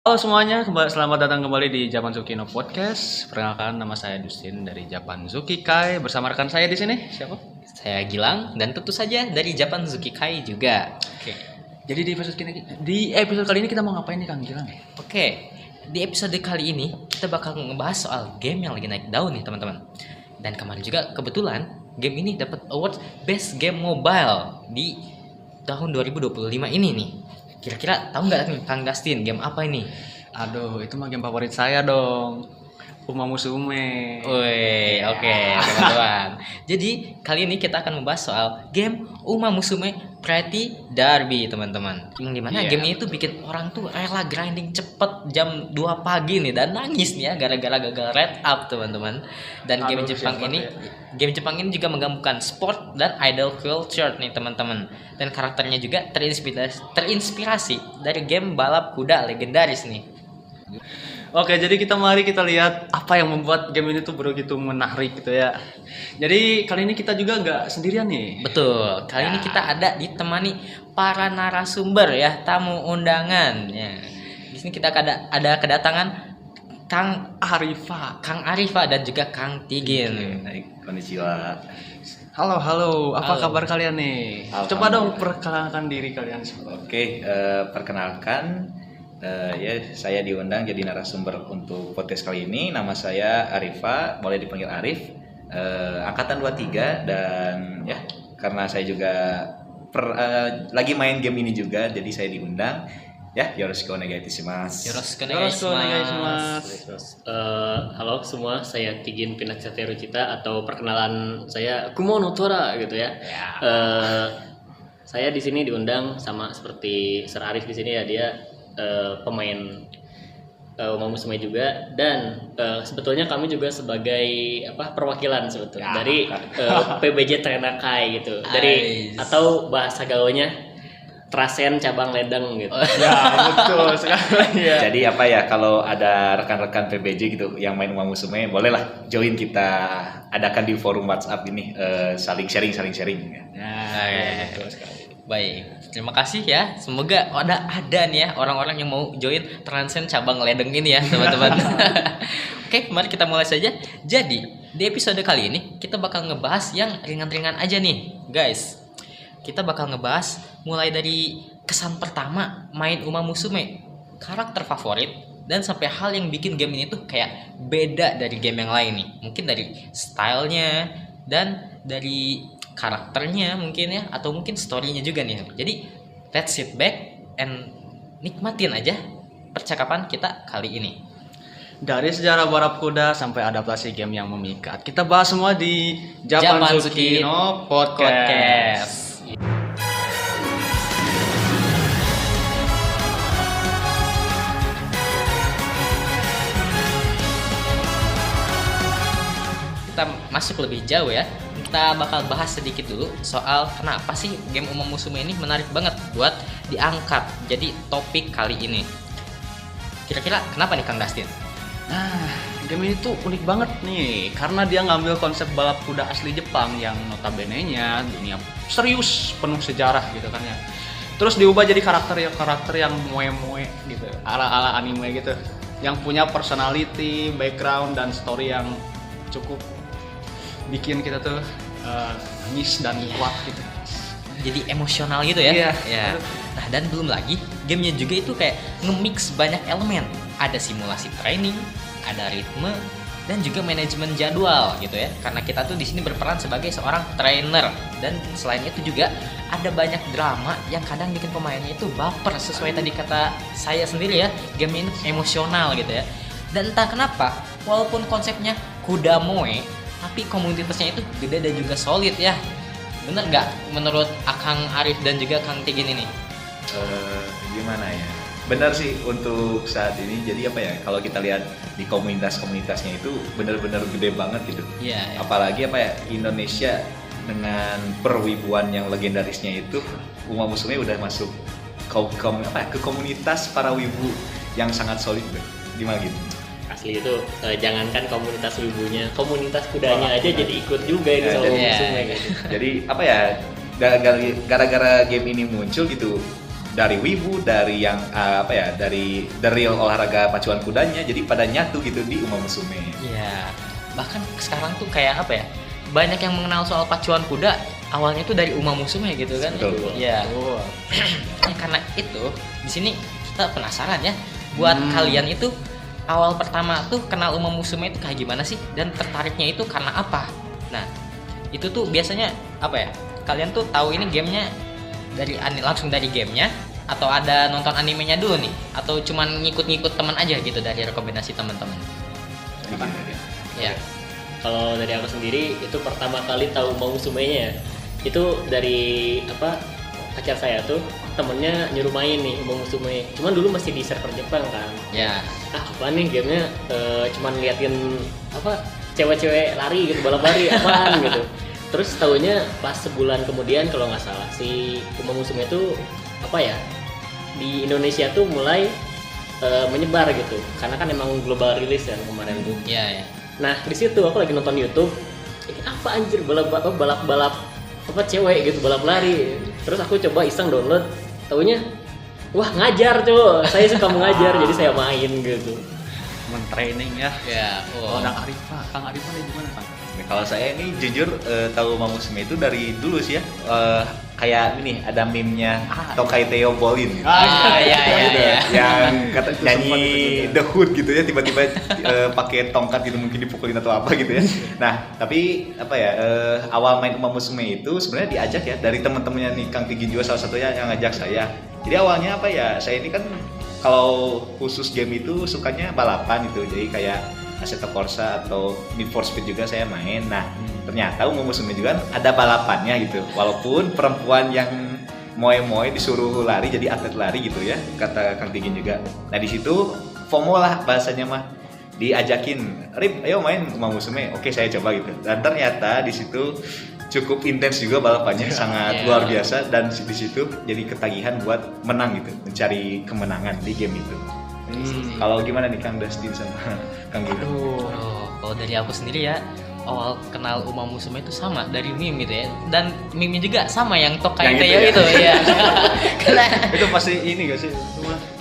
Halo semuanya, selamat datang kembali di Japan Sukino Podcast. Perkenalkan, nama saya Dustin dari Japan Zuki Kai. Bersama rekan saya di sini, siapa? Saya Gilang dan tentu saja dari Japan Zuki Kai juga. Oke. Jadi di episode kali ini kita mau ngapain nih Kang Gilang? Oke, di episode kali ini kita bakal ngebahas soal game yang lagi naik daun nih teman-teman. Dan kemarin juga kebetulan game ini dapat award Best Game Mobile di tahun 2025 ini nih. Kira-kira tahu nggak nih Kang Dustin game apa ini? Aduh, itu mah game favorit saya dong. Uma Musume. Woi, oke teman-teman. Jadi kali ini kita akan membahas soal game Uma Musume Pretty Derby teman-teman. Yang dimana game ini tuh bikin orang tuh rela grinding cepet jam 2 pagi nih dan nangis nih ya gara-gara gagal red up teman-teman. Dan game Jepang ini juga menggabungkan sport dan idol culture nih teman-teman. Dan karakternya juga terinspirasi dari game balap kuda legendaris nih. Oke, jadi mari kita lihat apa yang membuat game ini tuh begitu menarik gitu ya. Jadi kali ini kita juga nggak sendirian nih. Betul, kali ini kita ada ditemani para narasumber ya, tamu undangan. Ya. Di sini kita ada kedatangan Kang Arifa dan juga Kang Tigin. Konnichiwa. Halo, apa Halo. kabar kalian nih? Coba dong perkenalkan diri kalian. Oke, perkenalkan saya diundang jadi narasumber untuk podcast kali ini. Nama saya Arifa, boleh dipanggil Arif. Angkatan 23 dan ya karena saya juga lagi main game ini juga, jadi saya diundang. Ya, yoroshiku onegai shimasu. Yoroshiku Halo semua, saya Tigin Pinaksateru Cita atau perkenalan saya Kumono Tora gitu ya. Saya di sini diundang sama seperti Sir Arif di sini ya, dia pemain Uma Musume juga dan sebetulnya kami juga sebagai perwakilan sebetulnya dari PBJ Terenakai gitu. Dari atau bahasa gaulnya Trasen cabang Ledeng gitu. Ya, betul sekali ya. Jadi kalau ada rekan-rekan PBJ gitu yang main Uma Musume, bolehlah join kita adakan di forum WhatsApp ini, saling sharing. Ya, betul sekali. Baik, terima kasih ya. Semoga ada nih ya orang-orang yang mau join Transen cabang Ledeng ini ya teman-teman. Oke, mari kita mulai saja. Jadi di episode kali ini kita bakal ngebahas yang ringan-ringan aja nih, guys. Kita bakal ngebahas mulai dari kesan pertama main Uma Musume, karakter favorit, dan sampai hal yang bikin game ini tuh kayak beda dari game yang lain nih. Mungkin dari stylenya dan dari karakternya mungkin ya, atau mungkin storynya juga nih. Jadi let's sit back and nikmatin aja percakapan kita kali ini. Dari sejarah balap kuda sampai adaptasi game yang memikat, kita bahas semua di Japan Japan Suki Sukino Podcast. Kita masuk lebih jauh ya. Kita bakal bahas sedikit dulu soal kenapa sih game Uma Musume ini menarik banget buat diangkat jadi topik kali ini. Kira-kira kenapa nih Kang Dustin? Nah, game ini tuh unik banget nih karena dia ngambil konsep balap kuda asli Jepang yang notabene-nya dunia serius, penuh sejarah gitu kan ya. Terus diubah jadi karakter yang moe-moe gitu, ala-ala anime gitu. Yang punya personality, background dan story yang cukup bikin kita tuh nangis dan kuat gitu. Jadi emosional gitu ya. Iya. Ya. Nah, dan belum lagi gamenya juga itu kayak nge-mix banyak elemen. Ada simulasi training, ada ritme, dan juga manajemen jadwal gitu ya. Karena kita tuh di sini berperan sebagai seorang trainer, dan selain itu juga ada banyak drama yang kadang bikin pemainnya itu baper sesuai tadi kata saya sendiri ya. Game ini emosional gitu ya. Dan entah kenapa, walaupun konsepnya kuda moe, tapi komunitasnya itu gede dan juga solid ya. Bener nggak menurut Akang Arif dan juga Kang Tigin ini? Gimana ya? Benar sih untuk saat ini. Jadi kalau kita lihat di komunitasnya itu benar-benar gede banget gitu. Iya. Apalagi Indonesia dengan perwibuan yang legendarisnya itu, Uma Musume udah masuk ke komunitas para wibu yang sangat solid. Gimana gitu? Asli itu jangankan komunitas wibunya, komunitas kudanya aja jadi ikut juga ini sama jadi- Musume gitu. Jadi gara-gara game ini muncul gitu, dari wibu, dari yang dari the real olahraga pacuan kudanya, jadi pada nyatu gitu di Uma Musume. Iya. Bahkan sekarang tuh kayak apa ya? Banyak yang mengenal soal pacuan kuda awalnya tuh dari Uma Musume gitu kan. Betul. Iya. Karena itu di sini kita penasaran ya. Buat kalian itu awal pertama tuh kenal Uma Musume itu kayak gimana sih, dan tertariknya itu karena apa? Nah, itu tuh biasanya apa ya? Kalian tuh tahu ini gamenya langsung dari gamenya, atau ada nonton animenya dulu nih, atau cuman ngikut-ngikut teman aja gitu dari rekomendasi teman-teman? Ya. Kalau dari aku sendiri itu pertama kali tahu Uma Musume-nya itu dari pacar saya tuh temennya nyuruh main nih Uma Musume. Cuman dulu masih di server Jepang kan. Ya. Apa nih gamenya? Cuman liatin cewek-cewek lari gitu, balap lari apaan gitu. Terus tahunya pas sebulan kemudian kalau nggak salah si Uma Musume itu di Indonesia tuh mulai menyebar gitu. Karena kan emang global release kan kemarin tuh. Iya, ya. Nah di situ aku lagi nonton YouTube. Ini apa anjir balap cewek gitu, balap lari. Terus aku coba iseng download. Taunya wah ngajar cowok. Saya suka mengajar jadi saya main gitu. Men-training ya. Ya. Oh, Kang Arifa nih gimana Kang? Kalau saya ini jujur tahu Uma Musume itu dari dulu sih ya. Kayak ini ada meme-nya Tokai Teo Bolin gitu. Iya. Yang kata nyanyi The Hood gitu ya, tiba-tiba pakai tongkat gitu, mungkin dipukulin atau apa gitu ya. Nah, tapi awal main Uma Musume itu sebenarnya diajak ya dari teman-temannya nih, Kang Tigin juga salah satunya yang ngajak saya. Jadi awalnya saya ini kan kalau khusus game itu sukanya balapan gitu. Jadi kayak Assetto Corsa atau Need for Speed juga saya main. Nah, ternyata Uma Musume juga ada balapannya gitu. Walaupun perempuan yang moe-moe disuruh lari jadi atlet lari gitu ya, kata Kang Tigin juga. Nah, di situ FOMO lah bahasanya mah. Diajakin, "Rip, ayo main Uma Musume." Oke, saya coba gitu. Dan ternyata di situ cukup intens juga balapannya, sangat luar biasa, dan di situ jadi ketagihan buat menang gitu, mencari kemenangan di game itu. Kalau gimana nih Kang Dustin sama Kang Gido? Kalau dari aku sendiri ya, awal kenal Uma Musume itu sama dari meme gitu ya, dan meme juga sama yang Tokai Teo itu ya. Itu pasti ini gak sih?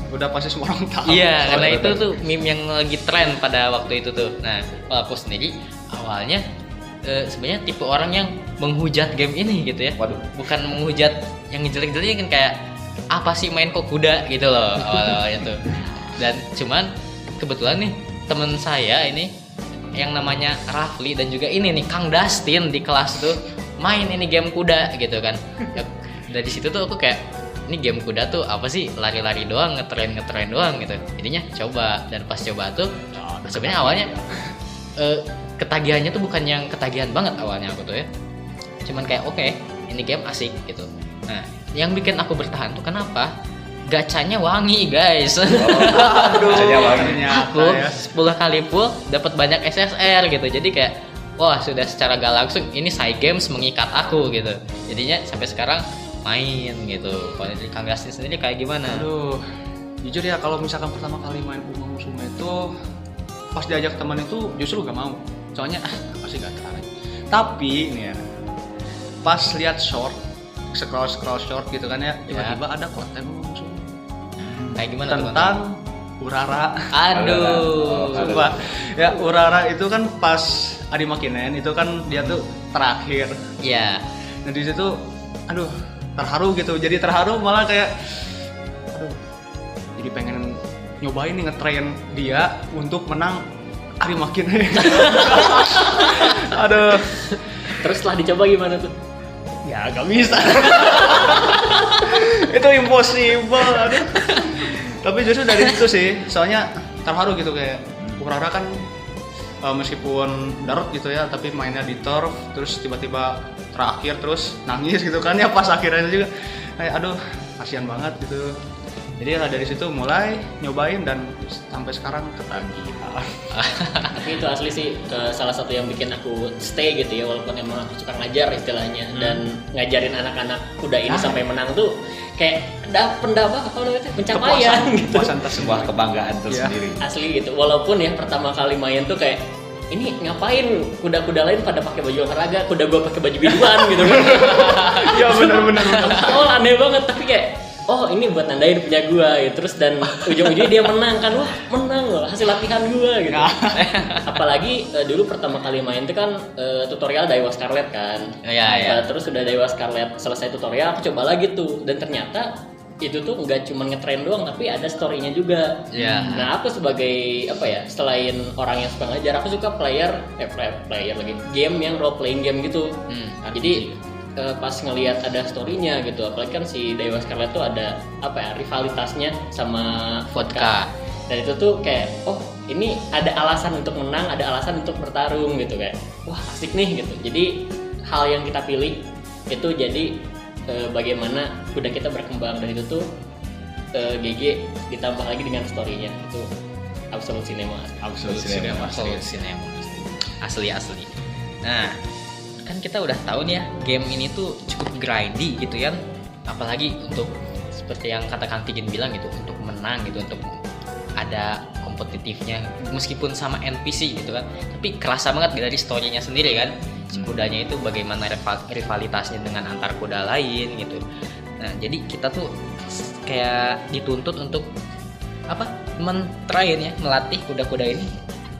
Udah pasti semua orang tahu. Iya, karena itu tuh meme yang lagi tren pada waktu itu tuh. Nah, kalau aku sendiri awalnya sebenarnya tipe orang yang menghujat game ini gitu ya. Waduh. Bukan menghujat yang jelek-jelekin, kayak apa sih main kok kuda gitu loh awal-awalnya tuh. Dan cuman kebetulan nih temen saya ini yang namanya Rafli dan juga ini nih Kang Dustin di kelas tuh main ini game kuda gitu kan. Dari situ tuh aku kayak, ini game kuda tuh apa sih, lari-lari doang, ngetren doang gitu. Jadinya coba, dan pas coba tuh sebenarnya awalnya ketagihannya tuh bukan yang ketagihan banget awalnya aku tuh ya. Cuman kayak oke, ini game asik gitu. Nah, yang bikin aku bertahan tuh kenapa? Gacanya wangi, guys. Gacanya wangi. Aku 10 kali full dapat banyak SSR gitu. Jadi kayak wah, sudah secara gak langsung ini Sai Games mengikat aku gitu. Jadinya sampai sekarang main gitu. Kalau dari Kang Dustin sendiri kayak gimana? Aduh, jujur ya, kalau misalkan pertama kali main Uma Musume itu pas diajak teman itu justru gak mau. Soalnya apa sih, gak tertarik. Tapi nih ya, pas lihat scroll short gitu kan ya, tiba-tiba ada konten Uma Musume. Kayak gimana tentang Urara. Aduh. Sumpah. Ya, Urara itu kan pas Adi Makinen itu kan dia tuh terakhir. Iya. Nah di situ aduh, terharu gitu. Jadi terharu malah kayak aduh, jadi pengen nyobain nih ngetrain dia untuk menang Adi Makinen. Aduh. Terus setelah dicoba gimana tuh? Ya gak bisa. Itu impossible. Aduh. Tapi justru dari situ sih, soalnya terharu gitu, kayak Urara kan meskipun darut gitu ya, tapi mainnya di turf, terus tiba-tiba terakhir terus nangis gitu kan ya pas akhirnya juga kayak aduh kasihan banget gitu. Jadi ya dari situ mulai nyobain dan sampai sekarang ketagihan. Tapi itu asli sih salah satu yang bikin aku stay gitu ya, walaupun emang aku suka ngajar istilahnya. Dan ngajarin anak-anak kuda ini sampai menang tuh kayak pencapaian gitu. Sebuah kebanggaan tersendiri. Asli gitu. Walaupun ya pertama kali main tuh kayak ini ngapain kuda-kuda lain pada pakai baju olahraga, kuda gua pakai baju biduan gitu kan. Ya benar. Oh aneh banget, tapi kayak oh ini buat nandain punya gua gitu. Terus dan ujung-ujungnya dia menang kan, wah menang loh hasil latihan gua gitu. Apalagi dulu pertama kali main itu kan tutorial Daiwa Scarlet kan. Iya. Terus udah Daiwa Scarlet selesai tutorial, aku coba lagi tuh, dan ternyata itu tuh nggak cuma ngetrend doang tapi ada story-nya juga. Iya. Nah aku sebagai apa ya, selain orang yang suka ngajar, aku suka player lagi game yang role playing game gitu. Nah, jadi pas ngelihat ada story-nya gitu, apalagi kan si Dewa Scarlet tuh ada apa ya, rivalitasnya sama Vodka. Dan itu tuh kayak, oh ini ada alasan untuk menang, ada alasan untuk bertarung gitu, kayak wah asik nih gitu. Jadi hal yang kita pilih itu jadi bagaimana kuda kita berkembang, dan itu tuh GG ditambah lagi dengan story-nya, itu absolute cinema. Absolute cinema. Asli. Nah, kan kita udah tahu nih ya, game ini tuh cukup grindy gitu kan, apalagi untuk seperti yang kata Kang Tigin bilang gitu, untuk menang gitu, untuk ada kompetitifnya meskipun sama NPC gitu kan, tapi kerasa banget dari story-nya sendiri kan. Kudanya itu bagaimana rivalitasnya dengan antar kuda lain gitu. Nah, jadi kita tuh kayak dituntut untuk apa? Mentrain ya, melatih kuda-kuda ini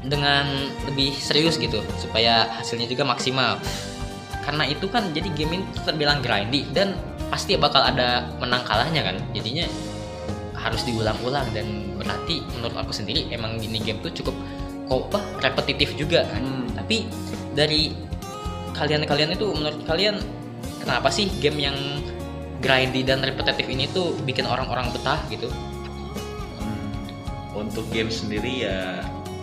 dengan lebih serius gitu supaya hasilnya juga maksimal. Karena itu kan jadi game ini terbilang grindy dan pasti bakal ada menang kalahnya kan. Jadinya harus diulang-ulang, dan berarti menurut aku sendiri emang ini game tuh cukup repetitif juga kan. Tapi dari kalian itu, menurut kalian kenapa sih game yang grindy dan repetitif ini tuh bikin orang-orang betah gitu? Untuk game sendiri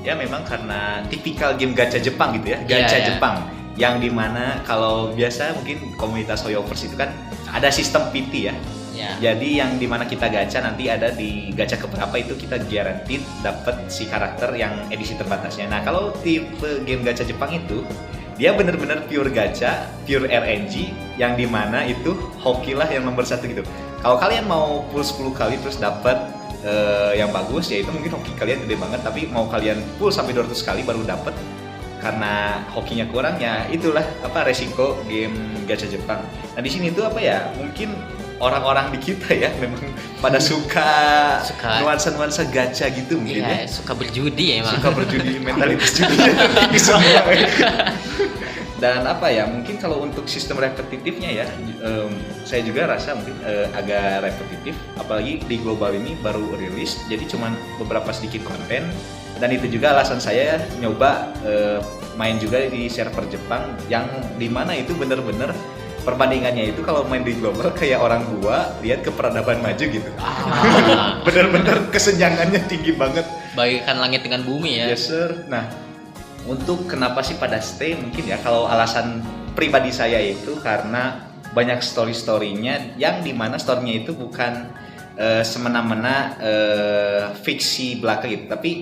ya memang karena tipikal game gacha Jepang gitu ya, gacha Jepang. Yang dimana kalau biasa mungkin komunitas Hoyoverse itu kan ada sistem PT ya. Jadi yang dimana kita gacha, nanti ada di gacha keberapa itu kita guaranteed dapat si karakter yang edisi terbatasnya. Nah kalau tipe game gacha Jepang itu dia bener-bener pure gacha, pure RNG, yang dimana itu hoki lah yang nomor 1 gitu. Kalau kalian mau full 10 kali terus dapat yang bagus, ya itu mungkin hoki kalian gede banget. Tapi mau kalian full sampai 200 kali baru dapat, karena hokinya kurang, ya itulah apa resiko game gacha Jepang. Nah di sini tuh apa ya, mungkin orang-orang di kita ya memang pada suka nuansa-nuansa gacha gitu mungkin ya. Suka berjudi ya emang. Suka berjudi, mentalitas judinya tinggi semua. Dan apa ya, mungkin kalau untuk sistem repetitifnya ya, saya juga rasa mungkin agak repetitif, apalagi di global ini baru rilis, jadi cuman beberapa sedikit konten. Dan itu juga alasan saya nyoba main juga di server Jepang, yang dimana itu bener-bener perbandingannya itu kalau main di global kayak orang tua lihat ke peradaban maju gitu. Bener-bener kesenjangannya tinggi banget. Bagaikan langit dengan bumi ya. Yes sir. Nah, untuk kenapa sih pada stay, mungkin ya kalau alasan pribadi saya itu karena banyak story-storynya, yang dimana storynya itu bukan semena-mena fiksi belaka gitu, tapi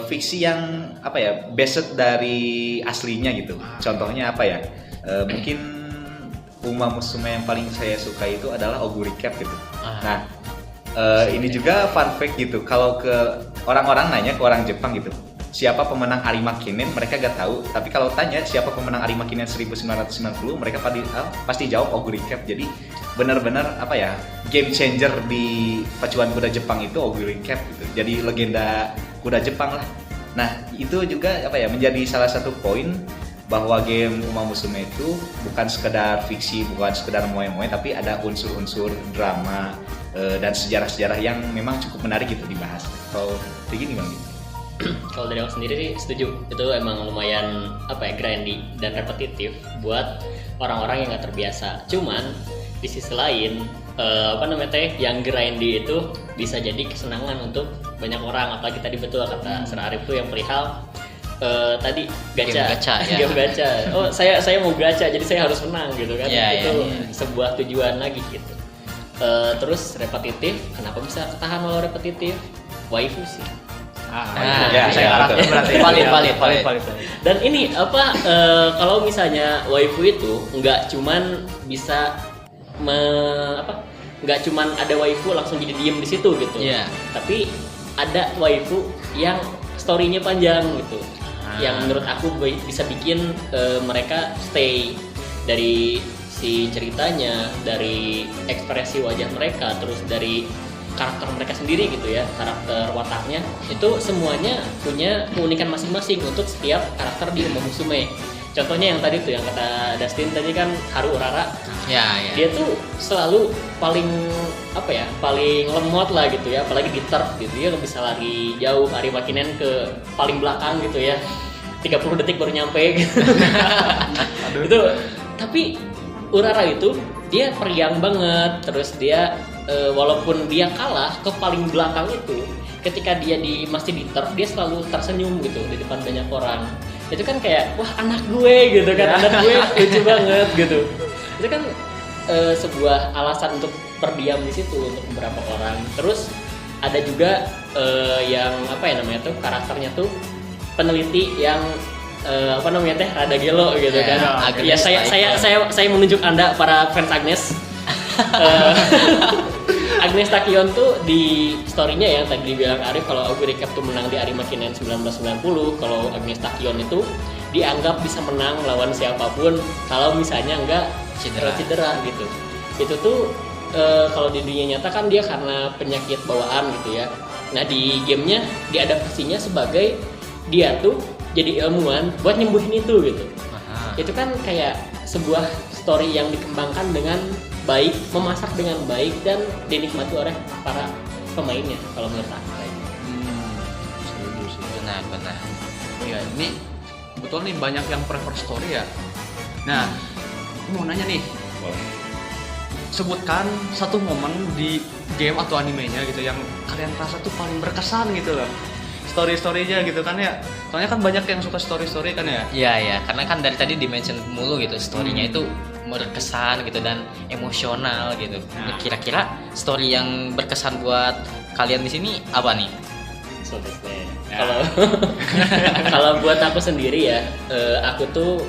fiksi yang apa ya, based dari aslinya gitu. Contohnya apa ya, mungkin Uma Musume yang paling saya suka itu adalah Oguri Cap gitu. Nah, ini juga fun fact gitu, kalau ke orang-orang nanya ke orang Jepang gitu, siapa pemenang Arima Kinen, mereka gak tahu. Tapi kalau tanya siapa pemenang Arima Kinen 1990, mereka pasti jawab Oguri Cap. Jadi benar-benar apa ya, game changer di pacuan kuda Jepang itu Oguri Cap gitu. Jadi legenda kuda Jepang lah. Nah itu juga apa ya, menjadi salah satu poin bahwa game Uma Musume itu bukan sekedar fiksi, bukan sekedar moe-moe, tapi ada unsur-unsur drama dan sejarah-sejarah yang memang cukup menarik gitu dibahas. Kalau begini bang? Kalau dari aku sendiri sih setuju, itu emang lumayan apa ya, grindy dan repetitif buat orang-orang yang nggak terbiasa. Cuman di sisi lain yang grindy itu bisa jadi kesenangan untuk banyak orang, apalagi tadi betul kata Sir Arif tuh yang perihal tadi gacha. Game gacha. Oh saya mau gacha, jadi saya harus menang gitu kan. Itu sebuah tujuan lagi gitu. Terus repetitif, kenapa bisa ketahan walau repetitif? Waifu sih. Saya berarti valid. Dan ini apa, kalau misalnya waifu itu nggak cuman bisa nggak cuman ada waifu langsung jadi diem di situ gitu. Tapi ada waifu yang story-nya panjang gitu. Yang menurut aku bisa bikin mereka stay dari si isi ceritanya, dari ekspresi wajah mereka, terus dari karakter mereka sendiri gitu ya, karakter wataknya itu semuanya punya keunikan masing-masing untuk setiap karakter di Uma Musume. Contohnya yang tadi tuh yang kata Dustin tadi kan, Haru Urara. Ya. Dia tuh selalu paling paling lemot lah gitu ya, apalagi di turf gitu, dia bisa lari jauh. Ari Makinen ke paling belakang gitu ya, 30 detik baru nyampe gitu. Itu tapi Urara itu dia periang banget, terus dia walaupun dia kalah ke paling belakang itu, ketika dia masih di turf dia selalu tersenyum gitu di depan banyak orang. Itu kan kayak wah anak gue gitu kan, anak gue lucu banget gitu. Itu kan sebuah alasan untuk berdiam di situ untuk beberapa orang. Terus ada juga yang karakternya tuh peneliti yang rada gelo gitu kan. Ya saya menunjuk Anda para fans Agnes. Agnes Takion tuh di story-nya yang tadi dibilang Arif, kalau Oguri Cap tuh menang di Ari Makinen 1990, kalau Agnes Takion itu dianggap bisa menang lawan siapapun kalau misalnya enggak cedera gitu. Itu tuh kalau di dunia nyata kan dia karena penyakit bawaan gitu ya. Nah di gamenya diadaptasinya sebagai dia tuh jadi ilmuwan buat nyembuhin itu gitu. Itu kan kayak sebuah story yang dikembangkan dengan baik, memasak dengan baik dan dinikmati oleh para pemainnya kalau menurut aku. Setuju sih. Benar. Iya, ini betul nih banyak yang prefer story ya. Nah, mau nanya nih, sebutkan satu momen di game atau animenya gitu yang kalian rasa tuh paling berkesan gitu loh. Story-storynya gitu kan ya. Soalnya kan banyak yang suka story-story kan ya. Iya, karena kan dari tadi di-mention mulu gitu, story-nya itu berkesan gitu dan emosional gitu. Nah. Kira-kira story yang berkesan buat kalian di sini apa nih? Kalau buat aku sendiri ya, aku tuh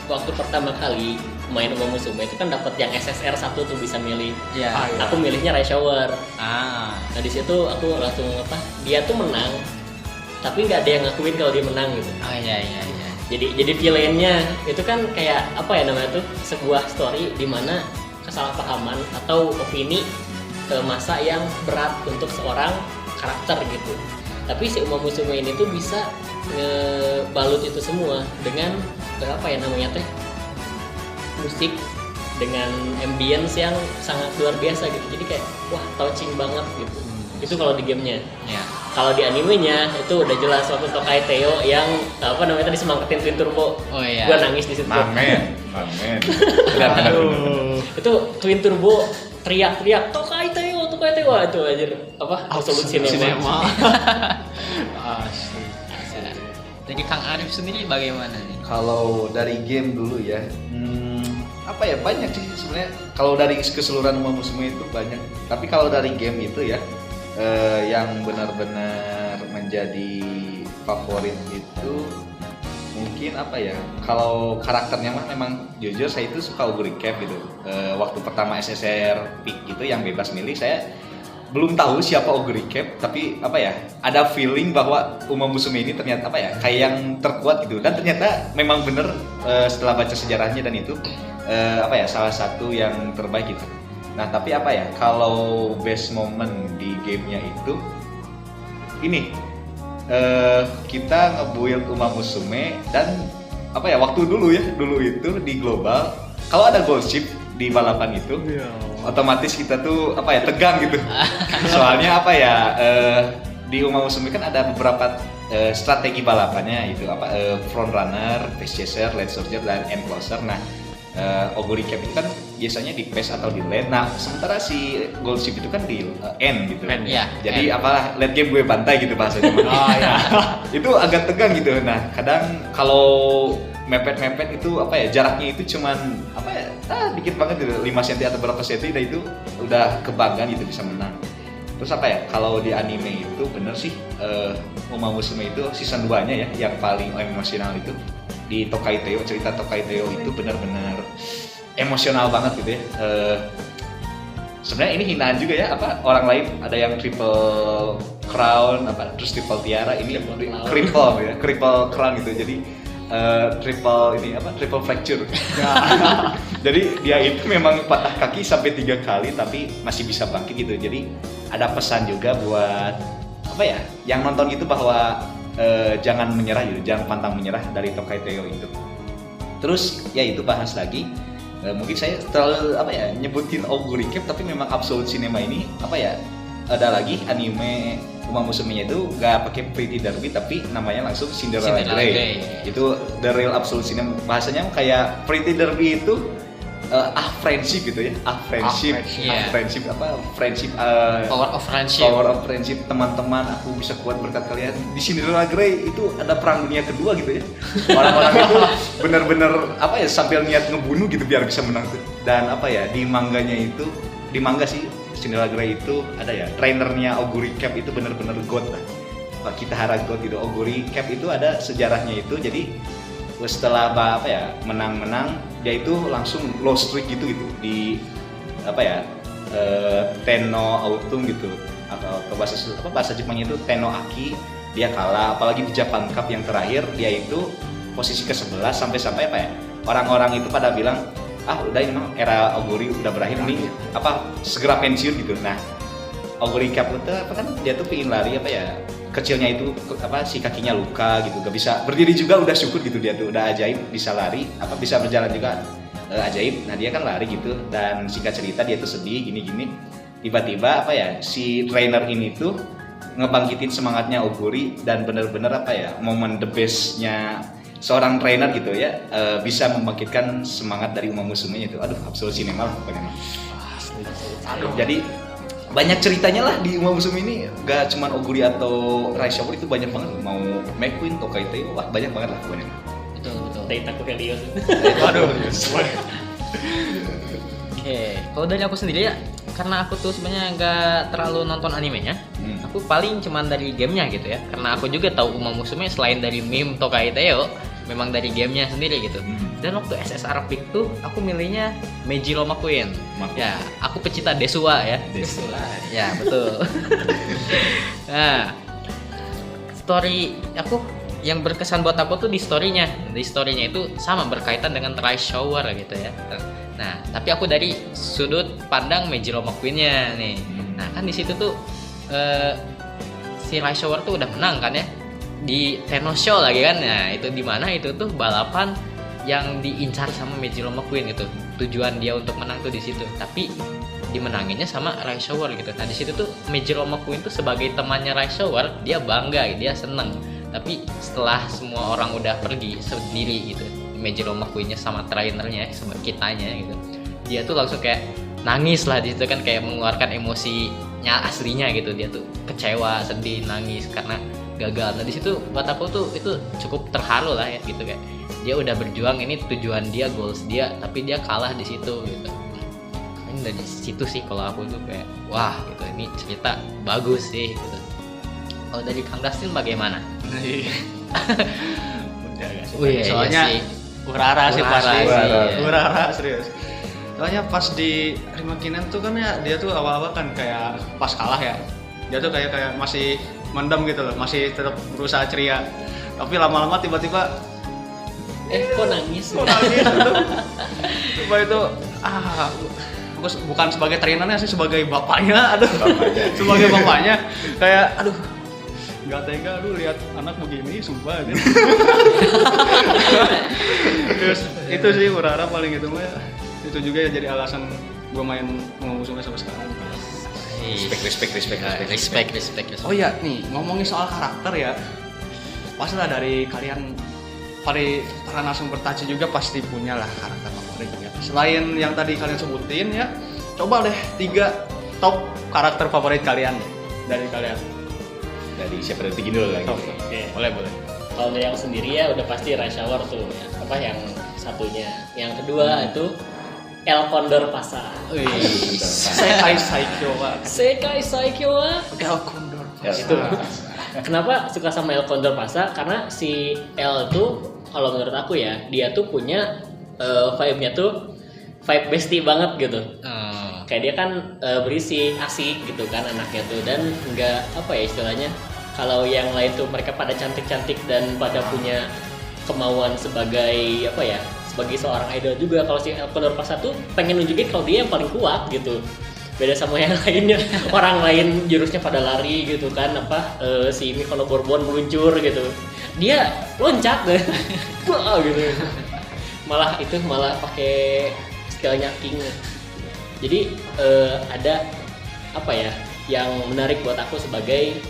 waktu pertama kali main Uma Musume itu kan dapat yang SSR 1 tuh bisa milih. Iya. Aku milihnya Rai Shower. Nah di situ aku langsung dia tuh menang, tapi nggak ada yang ngakuin kalau dia menang gitu. Iya. Jadi villainnya itu kan kayak tuh sebuah story di mana kesalahpahaman atau opini masa yang berat untuk seorang karakter gitu. Tapi si Uma Musume ini tuh bisa ngebalut itu semua dengan musik dengan ambience yang sangat luar biasa gitu. Jadi kayak wah touching banget gitu. Itu kalau di gamenya. Ya. Kalau di animenya itu udah jelas waktu Tokai Teo yang tadi semangatin Twin Turbo. Oh iya. Gua nangis di situ. Mamen. Itu Twin Turbo teriak-teriak Tokai Teo itu aja absolute cinema. Asli. Jadi Kang Arif sendiri bagaimana nih? Kalau dari game dulu ya, banyak sih sebenarnya. Kalau dari keseluruhan Uma Musume itu banyak. Tapi kalau dari game itu ya, yang benar-benar menjadi favorit itu mungkin kalau karakternya memang jujur saya itu suka Oguri Cap gitu. Waktu pertama SSR pick gitu yang bebas milih, saya belum tahu siapa Oguri Cap, tapi ada feeling bahwa Uma Musume ini ternyata kayak yang terkuat gitu, dan ternyata memang bener setelah baca sejarahnya dan itu salah satu yang terbaik gitu. Nah tapi kalau best moment di gamenya itu ini kita nge-build Uma Musume dan waktu dulu itu di global kalau ada gold ship di balapan itu otomatis kita tuh tegang gitu. Soalnya di Uma Musume kan ada beberapa strategi balapannya itu front runner, pace chaser, lane soldier dan end closer. Nah Oguri Cap itu kan biasanya di pace atau di lane. Nah sementara si gold ship itu kan di end gitu. Ya, jadi late game gue bantai gitu bahasanya. Itu agak tegang gitu. Nah kadang kalau mepet itu jaraknya itu cuman dikit banget gitu, 5 cm atau berapa cm, dan itu udah kebanggaan gitu bisa menang. Terus kalau di anime itu bener sih Uma Musume itu season 2-nya ya yang paling emosional itu di Tokai Teo. Cerita Tokai Teo itu benar-benar emosional banget gitu ya. Sebenarnya ini hinaan juga ya, orang lain ada yang triple crown terus triple tiara, ini triple crown gitu. Jadi triple fracture. Jadi dia itu memang patah kaki sampai 3 kali tapi masih bisa bangkit gitu. Jadi ada pesan juga buat yang nonton itu bahwa jangan menyerah gitu, jangan pantang menyerah dari Tokai Teo itu. Terus ya itu bahas lagi. Mungkin saya terlalu nyebutin Oguri Cap, tapi memang Absolute Cinema ini ada lagi anime Uma Musume-nya itu gak pakai Pretty Derby tapi namanya langsung Cinderella Grey. Itu the real Absolute Cinema. Bahasanya kayak Pretty Derby itu friendship gitu ya. Friendship Power of friendship, teman-teman, aku bisa kuat berkat kalian. Di Cinderella Grey itu ada perang dunia kedua gitu ya. Orang-orang itu benar-benar sambil niat ngebunuh gitu biar bisa menang tuh. Dan di manga sih Cinderella Grey itu ada ya, trainernya Oguri Cap itu benar-benar god lah. Kitahara god gitu. Oguri Cap itu ada sejarahnya itu. Jadi setelah menang-menang dia itu langsung low streak gitu di Tenno Autumn gitu, atau bahasa Jepangnya itu Tenno Aki. Dia kalah, apalagi di Japan Cup yang terakhir dia itu posisi ke-11 sampai orang-orang itu pada bilang udah ini mah era Oguri udah berakhir nih, segera pensiun gitu. Nah, Oguri Cap itu dia tuh pengen lari kecilnya itu si kakinya luka gitu, gak bisa berdiri juga, udah syukur gitu, dia tuh udah ajaib bisa lari, bisa berjalan juga ajaib. Nah, dia kan lari gitu, dan singkat cerita dia tuh sedih gini-gini. Tiba-tiba si trainer ini tuh ngebangkitin semangatnya Oguri, dan bener-bener momen the best-nya seorang trainer gitu ya, bisa membangkitkan semangat dari Uma Musume itu. Absolute Cinema lah pokoknya. Jadi banyak ceritanya lah di Uma Musume ini, gak cuman Oguri atau Rai Shower, itu banyak banget. Mau McQueen, Tokai Teo, banyak banget lah pokoknya. Betul. Taku Helios. Aduh. Oke, kalau dari aku sendiri ya, karena aku tuh sebenarnya nggak terlalu nonton animenya, aku paling cuman dari gamenya gitu ya. Karena aku juga tahu Uma Musume selain dari meme Tokai Teo, memang dari gamenya sendiri gitu. Dan waktu SSR Peak tuh aku milihnya Meijiro McQueen. Ya, aku pecinta Desua ya. Ya, betul. Nah, story aku yang berkesan buat aku tuh di story-nya. Di story-nya itu sama berkaitan dengan Rai Shower gitu ya. Nah, tapi aku dari sudut pandang Meijiro McQueen-nya nih. Nah, kan di situ tuh si Rai Shower tuh udah menang kan ya di Tenno Show lagi kan. Nah, itu di mana itu tuh balapan yang diincar sama Meijiro McQueen gitu. Tujuan dia untuk menang tuh di situ. Tapi dimenanginnya sama Rai Shower gitu. Nah, di situ tuh Meijiro McQueen tuh sebagai temannya Rai Shower, dia bangga, dia seneng. Tapi setelah semua orang udah pergi sendiri gitu, Meijiro McQueen-nya sama trainernya, sama kitanya gitu, dia tuh langsung kayak nangis lah di situ kan, kayak mengeluarkan emosinya aslinya gitu. Dia tuh kecewa, sedih, nangis karena gagal. Nah, di situ buat aku tuh itu cukup terharu lah ya gitu, kayak dia udah berjuang, ini tujuan dia, goals dia, tapi dia kalah di situ gitu. Ini dari situ sih kalau aku tuh kayak wah gitu, ini cerita bagus sih gitu. Kalau dari Kang Dustin bagaimana? Soalnya iya sih. Urara sih pasti. Iya. Urara serius. Soalnya pas di Rimakinen tuh kan ya, dia tuh awal-awal kan kayak pas kalah ya, dia tuh kayak masih mendem gitu loh, masih tetap berusaha ceria. Tapi lama-lama tiba-tiba Kok nangis? Coba itu aku bukan sebagai trainernya sih, sebagai bapaknya. Sebagai bapaknya kayak nggak tega lihat anak begini sumpah gitu. Terus itu sih Urara paling itu mah ya. Itu juga ya jadi alasan gue main Uma Musume sampai sekarang. Respect. Oh iya nih, ngomongin soal karakter ya, pastilah dari kalian para narasumber Tachi juga pasti punya lah karakter favorit ya. Selain yang tadi kalian sebutin ya, coba deh 3 top karakter favorit kalian dari kalian. Dari siapa, dari gini dulu lagi. Oke. Boleh. Kalau dari aku sendiri ya udah pasti Rai Shower tuh ya. Yang satunya. Yang kedua itu El Condor Pasa. Sekai Saikyo wa El Condor Pasa. Itu. Kenapa suka sama El Condor Pasa? Karena si El tuh kalau menurut aku ya, dia tuh punya vibe-nya tuh vibe bestie banget gitu. Kayak dia kan berisi asik gitu kan anaknya tuh, dan enggak istilahnya, kalau yang lain tuh mereka pada cantik-cantik dan pada punya kemauan sebagai apa ya, sebagai seorang idol juga. Kalau si Condor Pasa tuh pengen nunjukin kalau dia yang paling kuat gitu, beda sama yang lainnya. Orang lain jurusnya pada lari gitu kan, si Mikono Bourbon meluncur gitu, dia loncat deh. Wah gitu, malah pakai skillnya King. Jadi ada apa ya yang menarik buat aku sebagai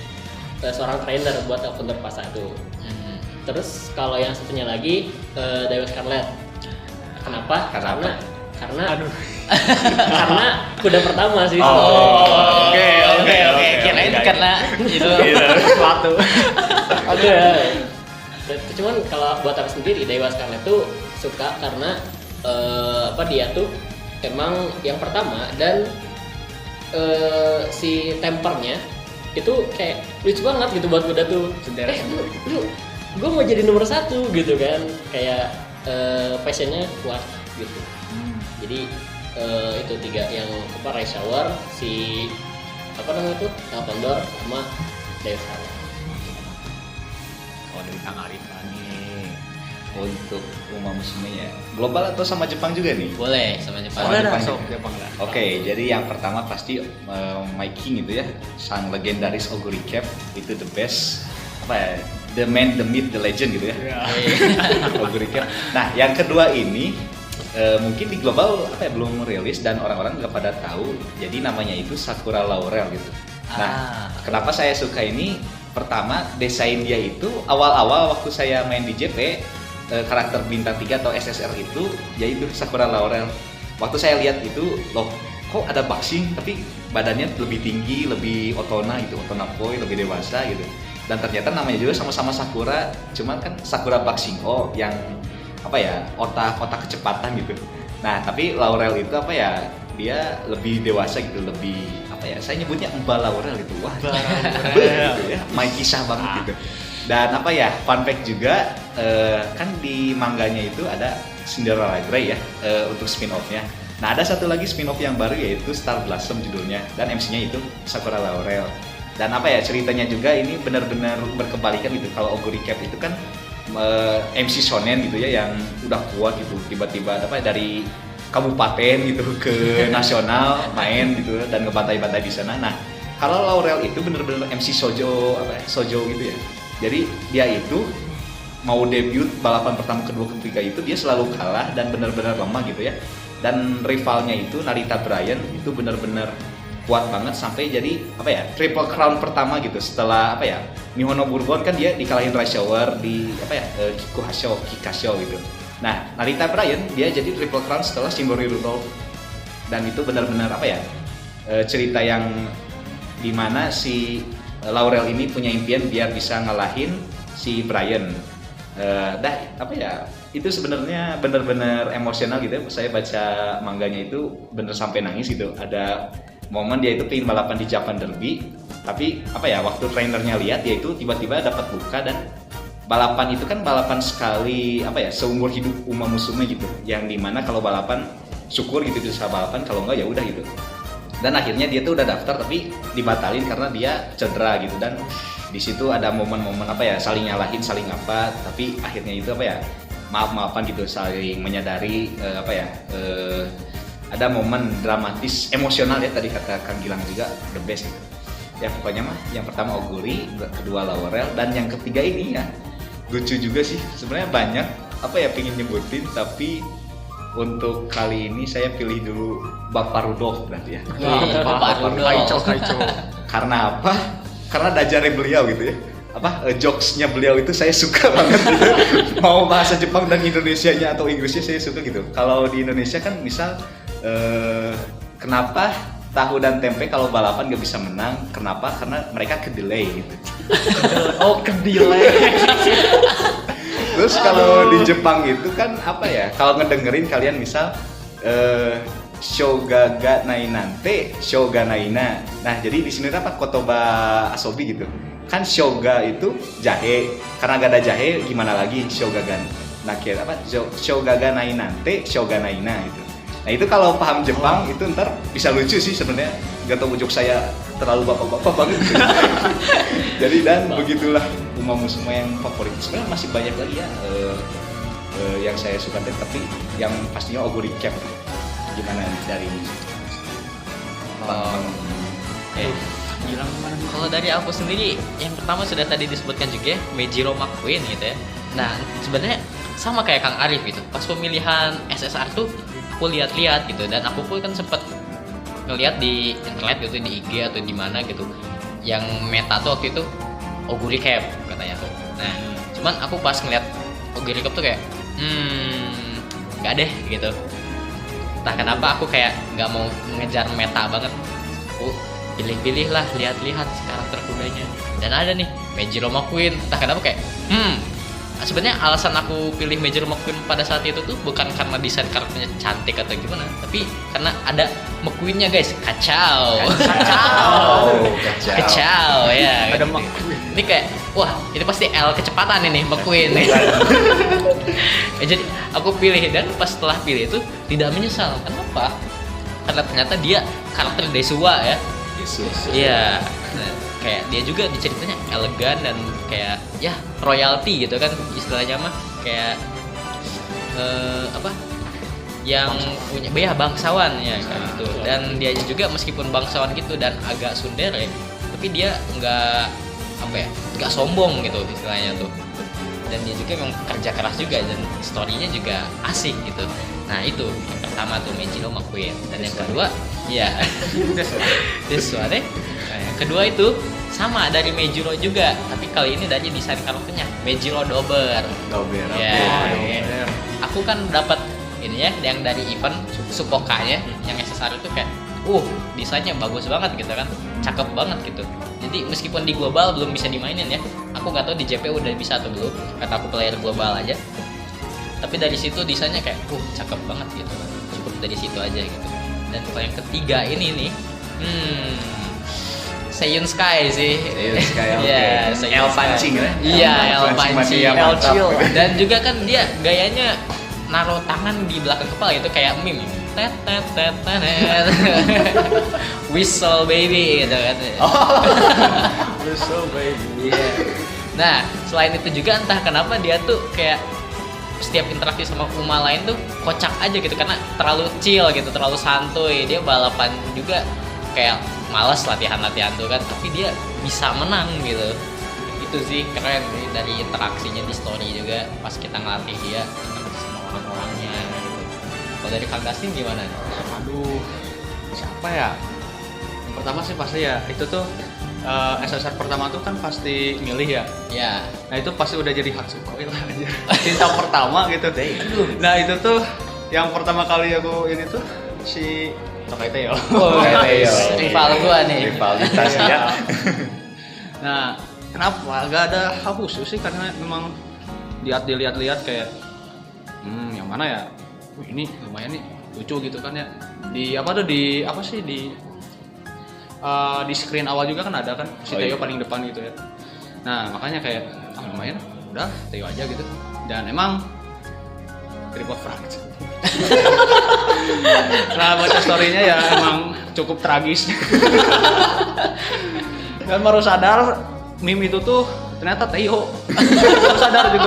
seorang trainer buat Condor Pasa itu. Terus kalau yang satunya lagi Dewa Scarlet. Kenapa? Karena kuda pertama sih. Oke. Kirain karena itu Sesuatu. Ada. Cuman kalau buat aku sendiri Dewa Scarlet tuh suka karena dia tuh emang yang pertama dan si tempernya itu kayak lucu banget gitu buat kuda tuh. Gue mau jadi nomor 1 gitu kan, kayak passionnya kuat gitu. Jadi itu 3 yang Rai Shower, si El Condor sama Dewa Scarlet. Oh, dari Kang Arifah nih. Untuk Uma Musume ya. Global atau sama Jepang juga nih? boleh sama Jepang. Jepang lah. Oke, jadi yang pertama pasti My King itu ya, sang legendaris Oguri Cap itu the best, the man, the myth, the legend gitu ya. Oguri Cap. Nah, yang kedua ini mungkin di global belum rilis dan orang-orang nggak pada tahu. Jadi namanya itu Sakura Laurel gitu. Nah, kenapa saya suka ini? Pertama, desain dia itu awal-awal waktu saya main di JP, karakter bintang 3 atau SSR itu yaitu Sakura Laurel. Waktu saya lihat itu, loh kok ada boxing tapi badannya lebih tinggi, lebih otona gitu, otona boy, lebih dewasa gitu. Dan ternyata namanya juga sama-sama Sakura, cuman kan Sakura boxing yang otak kecepatan gitu. Nah, tapi Laurel itu dia lebih dewasa gitu, lebih saya nyebutnya Mbak Laurel gitu. Wah, gitu ya, main kisah banget gitu. Dan fun fact juga, kan di manganya itu ada Cinderella Grey ya, untuk spin-off-nya. Nah, ada satu lagi spin-off yang baru yaitu Star Blossom judulnya, dan MC-nya itu Sakura Laurel. Dan ceritanya juga ini benar-benar berkebalikan gitu. Kalau Oguri Cap itu kan MC shonen gitu ya, yang udah kuat gitu, tiba-tiba dari kabupaten gitu ke nasional main gitu dan ngebantai-bantai di sana. Nah, kalau Laurel itu benar-benar MC Shoujo gitu ya. Jadi dia itu mau debut balapan pertama, kedua, ketiga itu dia selalu kalah dan benar-benar lemah gitu ya. Dan rivalnya itu Narita Bryan itu benar-benar kuat banget sampai jadi triple crown pertama gitu. Setelah Mihono Bourbon kan dia dikalahin Rai Shower di Kikasho gitu. Nah, Narita Bryan dia jadi triple crown setelah Shimbori Rudolph. Dan itu benar-benar cerita yang dimana si Laurel ini punya impian biar bisa ngalahin si Bryan. Itu sebenarnya benar-benar emosional gitu ya. Saya baca manganya itu bener sampai nangis gitu. Ada momen dia itu pengen balapan di Japan Derby, tapi waktu trainernya lihat dia itu tiba-tiba dapat luka dan balapan itu kan balapan sekali seumur hidup Uma Musume gitu, yang dimana kalau balapan syukur gitu bisa balapan, kalau enggak ya udah gitu. Dan akhirnya dia tuh udah daftar tapi dibatalin karena dia cedera gitu. Dan di situ ada momen-momen saling nyalahin, saling tapi akhirnya itu maaf-maafan gitu, saling menyadari ada momen dramatis emosional ya, tadi kata Kang Gilang juga the best gitu. Ya pokoknya yang pertama Oguri, kedua Laurel, dan yang ketiga ini ya lucu juga sih sebenarnya, banyak pengen nyebutin, tapi untuk kali ini saya pilih dulu Bapak Rudolph berarti ya. Bapak Rudolph. Kaico. Karena apa? Karena dajarnya beliau gitu ya. Jokesnya beliau itu saya suka banget gitu. Mau bahasa Jepang dan Indonesianya atau Inggrisnya saya suka gitu. Kalau di Indonesia kan misal kenapa tahu dan tempe kalau balapan gak bisa menang? Kenapa? Karena mereka kedelay gitu. Kedelay. Terus kalau di Jepang itu kan kalau ngedengerin kalian misal Shogaga Nainante, Shoga Naina. Nah, jadi di sini kotoba asobi gitu. Kan shoga itu jahe. Karena gak ada jahe gimana lagi shogagan. Nah, Shogaga Nainante, Shoga Naina gitu. Nah, itu kalau paham Jepang itu ntar bisa lucu sih sebenarnya. Gak tau ujuk saya terlalu bapak-bapak banget. Jadi dan begitulah Uma Musume yang favorit. Sebenarnya masih banyak lagi ya yang saya suka, tapi yang pastinya Oguri Camp. Gimana dari Bilang kemana? Kalau dari aku sendiri, yang pertama sudah tadi disebutkan juga ya, Meijiro McQueen gitu ya. Nah, sebenarnya sama kayak Kang Arif gitu. Pas pemilihan SSR tuh aku lihat-lihat gitu, dan aku pun kan sempet ngeliat di internet gitu, di IG atau di mana gitu, yang meta tuh waktu itu Oguri Camp katanya tuh. Nah, cuman aku pas ngeliat Oguri Camp tuh kayak nggak deh gitu. Entah kenapa aku kayak nggak mau ngejar meta banget. Aku pilih-pilih lah, lihat-lihat karakter kudanya, dan ada nih Meijiro McQueen. Entah kenapa kayak sebenarnya alasan aku pilih Meijiro McQueen pada saat itu tuh bukan karena desain karakternya cantik atau gimana, tapi karena ada McQueen-nya guys. Kacau ya. Ada gitu. McQueen. Ini kayak wah, ini pasti L kecepatan ini McQueen. Jadi aku pilih, dan pas setelah pilih itu tidak menyesal. Kenapa? Karena ternyata dia karakter Desua ya. Iya, nah, kayak dia juga diceritanya elegan dan kayak ya royalty gitu kan istilahnya mah, kayak yang punya bangsawan ya kan gitu. Dan dia juga meskipun bangsawan gitu dan agak tsundere, tapi dia nggak sombong gitu istilahnya tuh. Dan dia juga memang kerja keras juga, dan story-nya juga asik gitu. Nah itu yang pertama tuh Meijiro McQueen. Dan yang kedua ya Desua deh. Nah, yang kedua itu sama dari Meijiro juga, tapi kali ini dari desain karakternya Meijiro Dober. Ya, ya. Aku kan dapat ini ya yang dari event Supoka-nya yang SSR itu kayak desainnya bagus banget gitu kan, cakep banget gitu. Jadi meskipun di global belum bisa dimainin ya, aku nggak tahu di JP udah bisa atau belum, kata aku player global aja. Tapi dari situ desainnya kayak cakep banget gitu, cukup dari situ aja gitu. Dan kalau yang ketiga ini nih, Seiyun Sky sih. Seiyun Sky, Iya, oke. Seiyun El Sky. pancing ya? Iya, El pancing. mania mantap. Dan juga kan dia gayanya naruh tangan di belakang kepala itu kayak meme. Tet tet tet tet. Whistle baby gitu kan. Whistle baby. Iya. Nah, selain itu juga entah kenapa dia tuh kayak setiap interaksi sama Uma lain tuh kocak aja gitu, karena terlalu chill gitu, terlalu santuy. Dia balapan juga kayak malas latihan-latihan tuh kan, tapi dia bisa menang gitu. Itu sih keren sih dari interaksinya di story juga pas kita ngelatih dia sama orang-orangnya gitu. Kalau dari Kang Dustin gimana? Aduh, siapa ya? Yang pertama sih pasti ya itu tuh SSR pertama tuh kan pasti milih ya. Ya. Nah itu pasti udah jadi Hatsukoi lah aja. Cinta pertama gitu. Nah itu tuh yang pertama kali aku ini tuh si Tokai Teo. Rival gua nih. Rivalitas ya. Nah kenapa? Gak ada hal khusus sih, karena memang dilihat-lihat kayak yang mana ya? Ini lumayan nih lucu gitu kan ya. Di di screen awal juga kan ada kan si Teo paling depan gitu ya. Nah makanya kayak lumayan, udah Teo aja gitu. Dan emang Grip of Wrath. Nah baca story-nya ya emang cukup tragis. Dan baru sadar meme itu tuh ternyata Teo.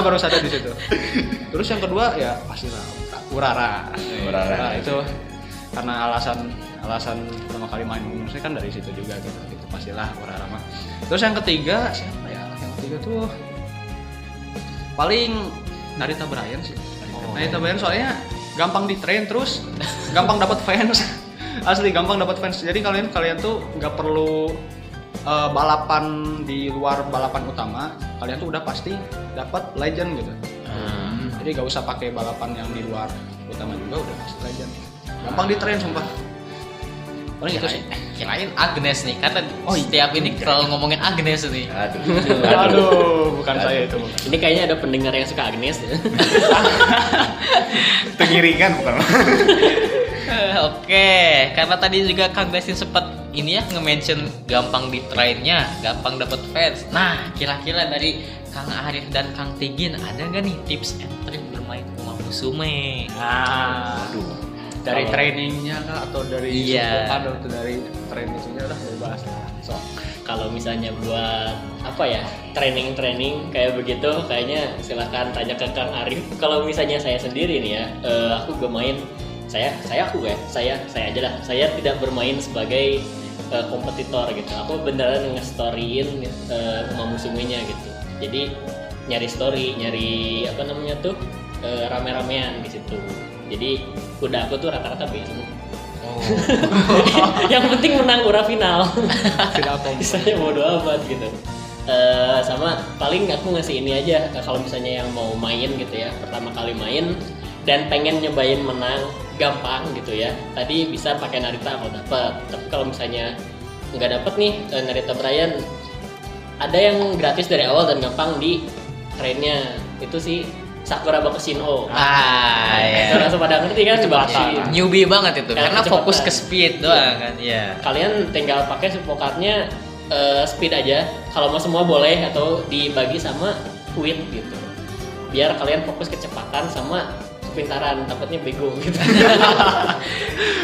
baru sadar di situ. Terus yang kedua ya pastilah Urara. Nah, itu karena alasan pertama kali main musik kan dari situ juga gitu. Itu pastilah Urara mah. Terus yang ketiga siapa ya? Yang ketiga tuh paling Narita Bryan sih. Narita Bryan soalnya gampang di train, terus gampang dapat fans. Asli gampang dapat fans. Jadi kalian tuh nggak perlu balapan di luar balapan utama, kalian tuh udah pasti dapat legend gitu. Jadi gak usah pakai balapan yang di luar utama juga udah pasti legend. Gampang di train sumpah. Paling itu sih. Kirain Agnes nih, karena setiap ini selalu ngomongin Agnes nih. Aduh, bukan saya itu. Ini kayaknya ada pendengar yang suka Agnes. Pengiringan bukan? Oke, karena tadi juga Kang Dustin sempat ini ya nge-mention gampang di trainnya, gampang dapat fans. Nah, kira-kira dari Kang Arif dan Kang Tigin ada nggak nih tips and trick bermain Uma Musume? Aduh. Dari trainingnya kah atau dari Iya. Supokan atau dari trainingnya udah bebas lah. So. Kalau misalnya buat apa ya training kayak begitu, kayaknya silakan tanya ke Kang Arif. Kalau misalnya saya sendiri nih ya, aku bermain saya aja lah. Saya tidak bermain sebagai kompetitor gitu. Aku beneran nge-storyin Uma Musume-nya gitu. Jadi nyari story, nyari apa namanya tuh rame-ramean di situ. Jadi kuda aku tuh rata-rata B semua. Yang penting menang ura final. Saya bodo amat gitu. Sama paling aku ngasih ini aja, kalau misalnya yang mau main gitu ya, pertama kali main dan pengen nyobain menang gampang gitu ya, tadi bisa pakai Narita kalau dapat. Tapi kalau misalnya nggak dapat nih Narita Bryan, ada yang gratis dari awal dan gampang di trainnya, itu sih Sakura Bakushin-O. Iya. Langsung pada ngerti kan, Newbie banget itu, karena kecepatan. fokus ke speed doang kan. Iya. Kalian tinggal pakai support card-nya speed aja. Kalau mau semua boleh, atau dibagi sama wit gitu. Biar kalian fokus kecepatan sama kepintaran, takutnya bego gitu.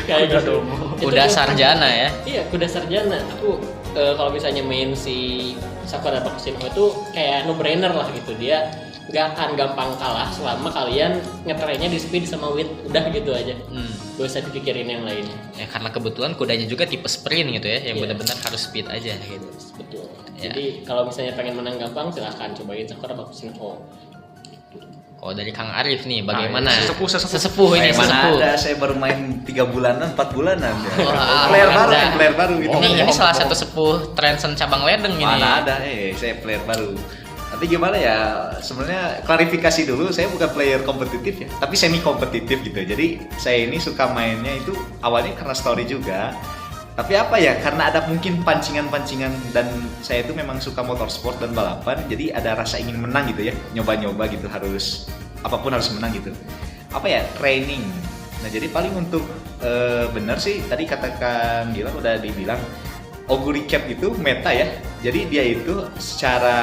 Kayak gitu. Kuda sarjana ya. Iya, kuda sarjana. Aku kalau misalnya main si Sakura Bakushin-O itu kayak no brainer lah gitu. Dia nggak akan gampang kalah selama kalian ngetrainnya di speed sama wit, udah gitu aja. Gak usah dipikirin yang lain. Ya karena kebetulan kudanya juga tipe sprint gitu ya, yang Iya. benar-benar harus speed aja gitu. Betul. Ya. Jadi kalau misalnya pengen menang gampang, silahkan cobain Sakura Bakushin-O. Oh, dari Kang Arif nih, bagaimana? Sesepuh ini Mana sesepuh. ada, saya baru main 3 bulanan, 4 bulanan ya. Wah, player ada. baru gitu. Ini salah satu sepuh Transcend cabang ledeng ini. Mana ada, saya player baru. Tapi gimana ya, sebenarnya klarifikasi dulu, saya bukan player kompetitif ya, tapi semi kompetitif gitu. Jadi saya ini suka mainnya itu awalnya karena story juga. Tapi apa ya, karena ada mungkin pancingan-pancingan, dan saya itu memang suka motorsport dan balapan, jadi ada rasa ingin menang gitu ya, nyoba-nyoba gitu, harus apapun harus menang gitu. Apa ya, training. Nah jadi paling untuk bener sih tadi katakan Gilang udah dibilang, Oguri Cap itu meta ya. Jadi dia itu secara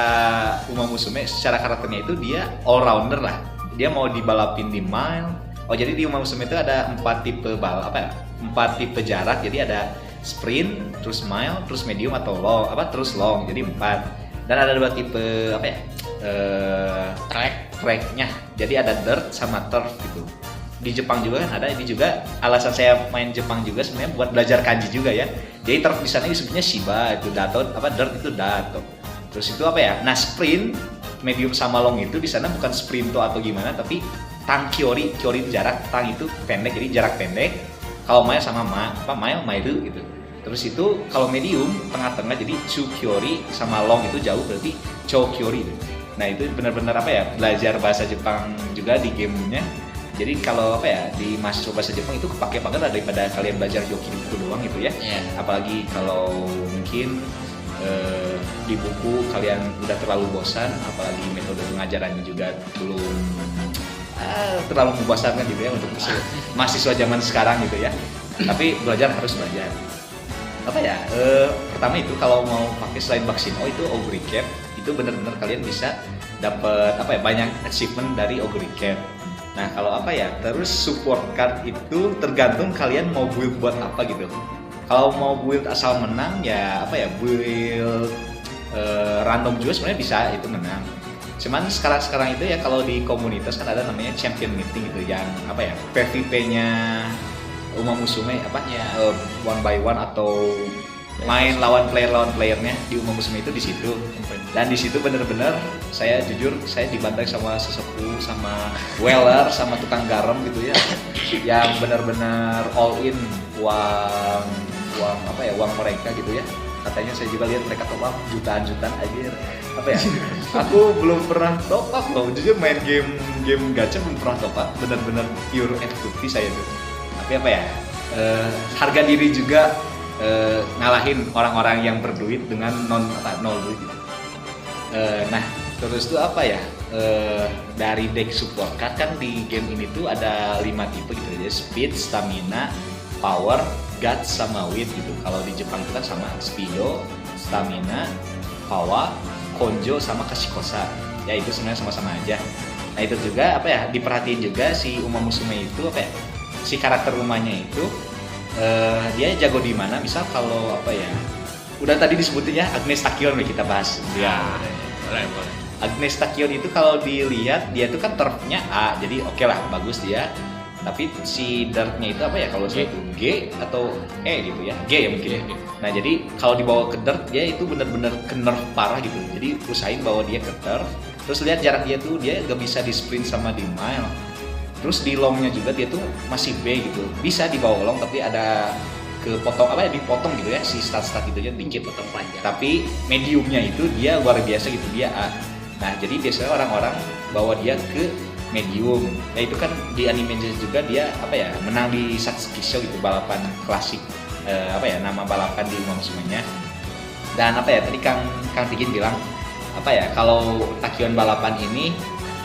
Uma Musume, secara karakternya itu dia all rounder lah. Dia mau dibalapin di mile. Oh jadi di Uma Musume itu ada 4 tipe jarak. Jadi ada sprint, terus mile, terus medium atau long, terus long. Jadi 4. Dan ada 2 tipe tracknya. Jadi ada dirt sama turf gitu. Di Jepang juga kan ada, ini juga alasan saya main Jepang juga sebenarnya buat belajar kanji juga ya. Jadi turf di sana disebutnya Shiba, itu dato, dirt itu dato. Terus itu nah sprint, medium sama long itu di sana bukan sprinto atau gimana, tapi tang kyori itu jarak, tang itu pendek, jadi jarak pendek. Kalau mile sama mile gitu. Terus itu kalau medium tengah-tengah, jadi chu kyori, sama long itu jauh berarti cho kyori gitu. Nah itu benar-benar belajar bahasa Jepang juga di gamenya. Jadi kalau di mahasiswa bahasa Jepang itu kepake banget lah daripada kalian belajar yoki doang gitu ya. Yeah. Apalagi kalau mungkin di buku kalian udah terlalu bosan, apalagi metode pengajarannya juga belum terlalu membosankan gitu ya untuk mahasiswa zaman sekarang gitu ya. Tapi belajar harus belajar. Pertama itu kalau mau pakai selain Bakushin-O itu Oguri Cap, itu benar-benar kalian bisa dapat banyak achievement dari Oguri Cap. Nah kalau terus support card itu tergantung kalian mau build buat apa gitu. Kalau mau build asal menang ya build random juga sebenarnya bisa itu menang. Cuman sekarang itu ya kalau di komunitas kan ada namanya champion meeting gitu yang PVP-nya Uma Musume one by one atau main lawan playernya di Uma Musume itu di situ. Dan di situ bener-bener saya jujur saya dibantai sama sesepuh, sama weller, sama tukang garam gitu ya, yang benar-benar all in uang mereka gitu ya. Katanya saya juga lihat mereka top up jutaan aja. Aku belum pernah top up loh, jujur main game gacha belum pernah top up, benar-benar pure F2P saya tuh. Tapi harga diri juga ngalahin orang-orang yang berduit dengan nol duit gitu. Nah terus tuh dari deck support card kan di game ini tuh ada 5 tipe gitu ya, speed, stamina, power, guts, sama wit gitu. Kalau di Jepang itu kan sama speedo, stamina, power, konjo, sama kashikosa. Ya itu sebenarnya sama-sama aja. Nah itu juga diperhatiin juga si Uma Musume itu si karakter rumahnya itu dia jago di mana. Misal kalau udah tadi disebutin ya Agnes Tachyon nih kita bahas. Ya. Boleh. Agnes Tachyon itu kalau dilihat dia tuh kan turfnya A, jadi oke lah bagus dia. Tapi si dirtnya itu apa ya kalau saya itu G atau E gitu ya, G ya mungkin. Nah jadi kalau dibawa ke dirt dia itu benar-benar ke nerf parah gitu. Jadi usahain bawa dia ke turf. Terus lihat jarak dia tuh dia gak bisa di sprint sama di mile. Terus di longnya juga dia tuh masih B gitu. Bisa dibawa long tapi ada kepotong apa ya dipotong gitu ya si stat gitu ya dikit potong panjang. Tapi mediumnya itu dia luar biasa gitu dia A. Nah jadi biasanya orang-orang bawa dia ke medium. Nah itu kan di animenya juga dia apa ya menang di Satsuki Show gitu balapan klasik apa ya nama balapan di Uma Musume-nya. Dan apa ya tadi Kang Tigin bilang apa ya kalau Tachyon balapan ini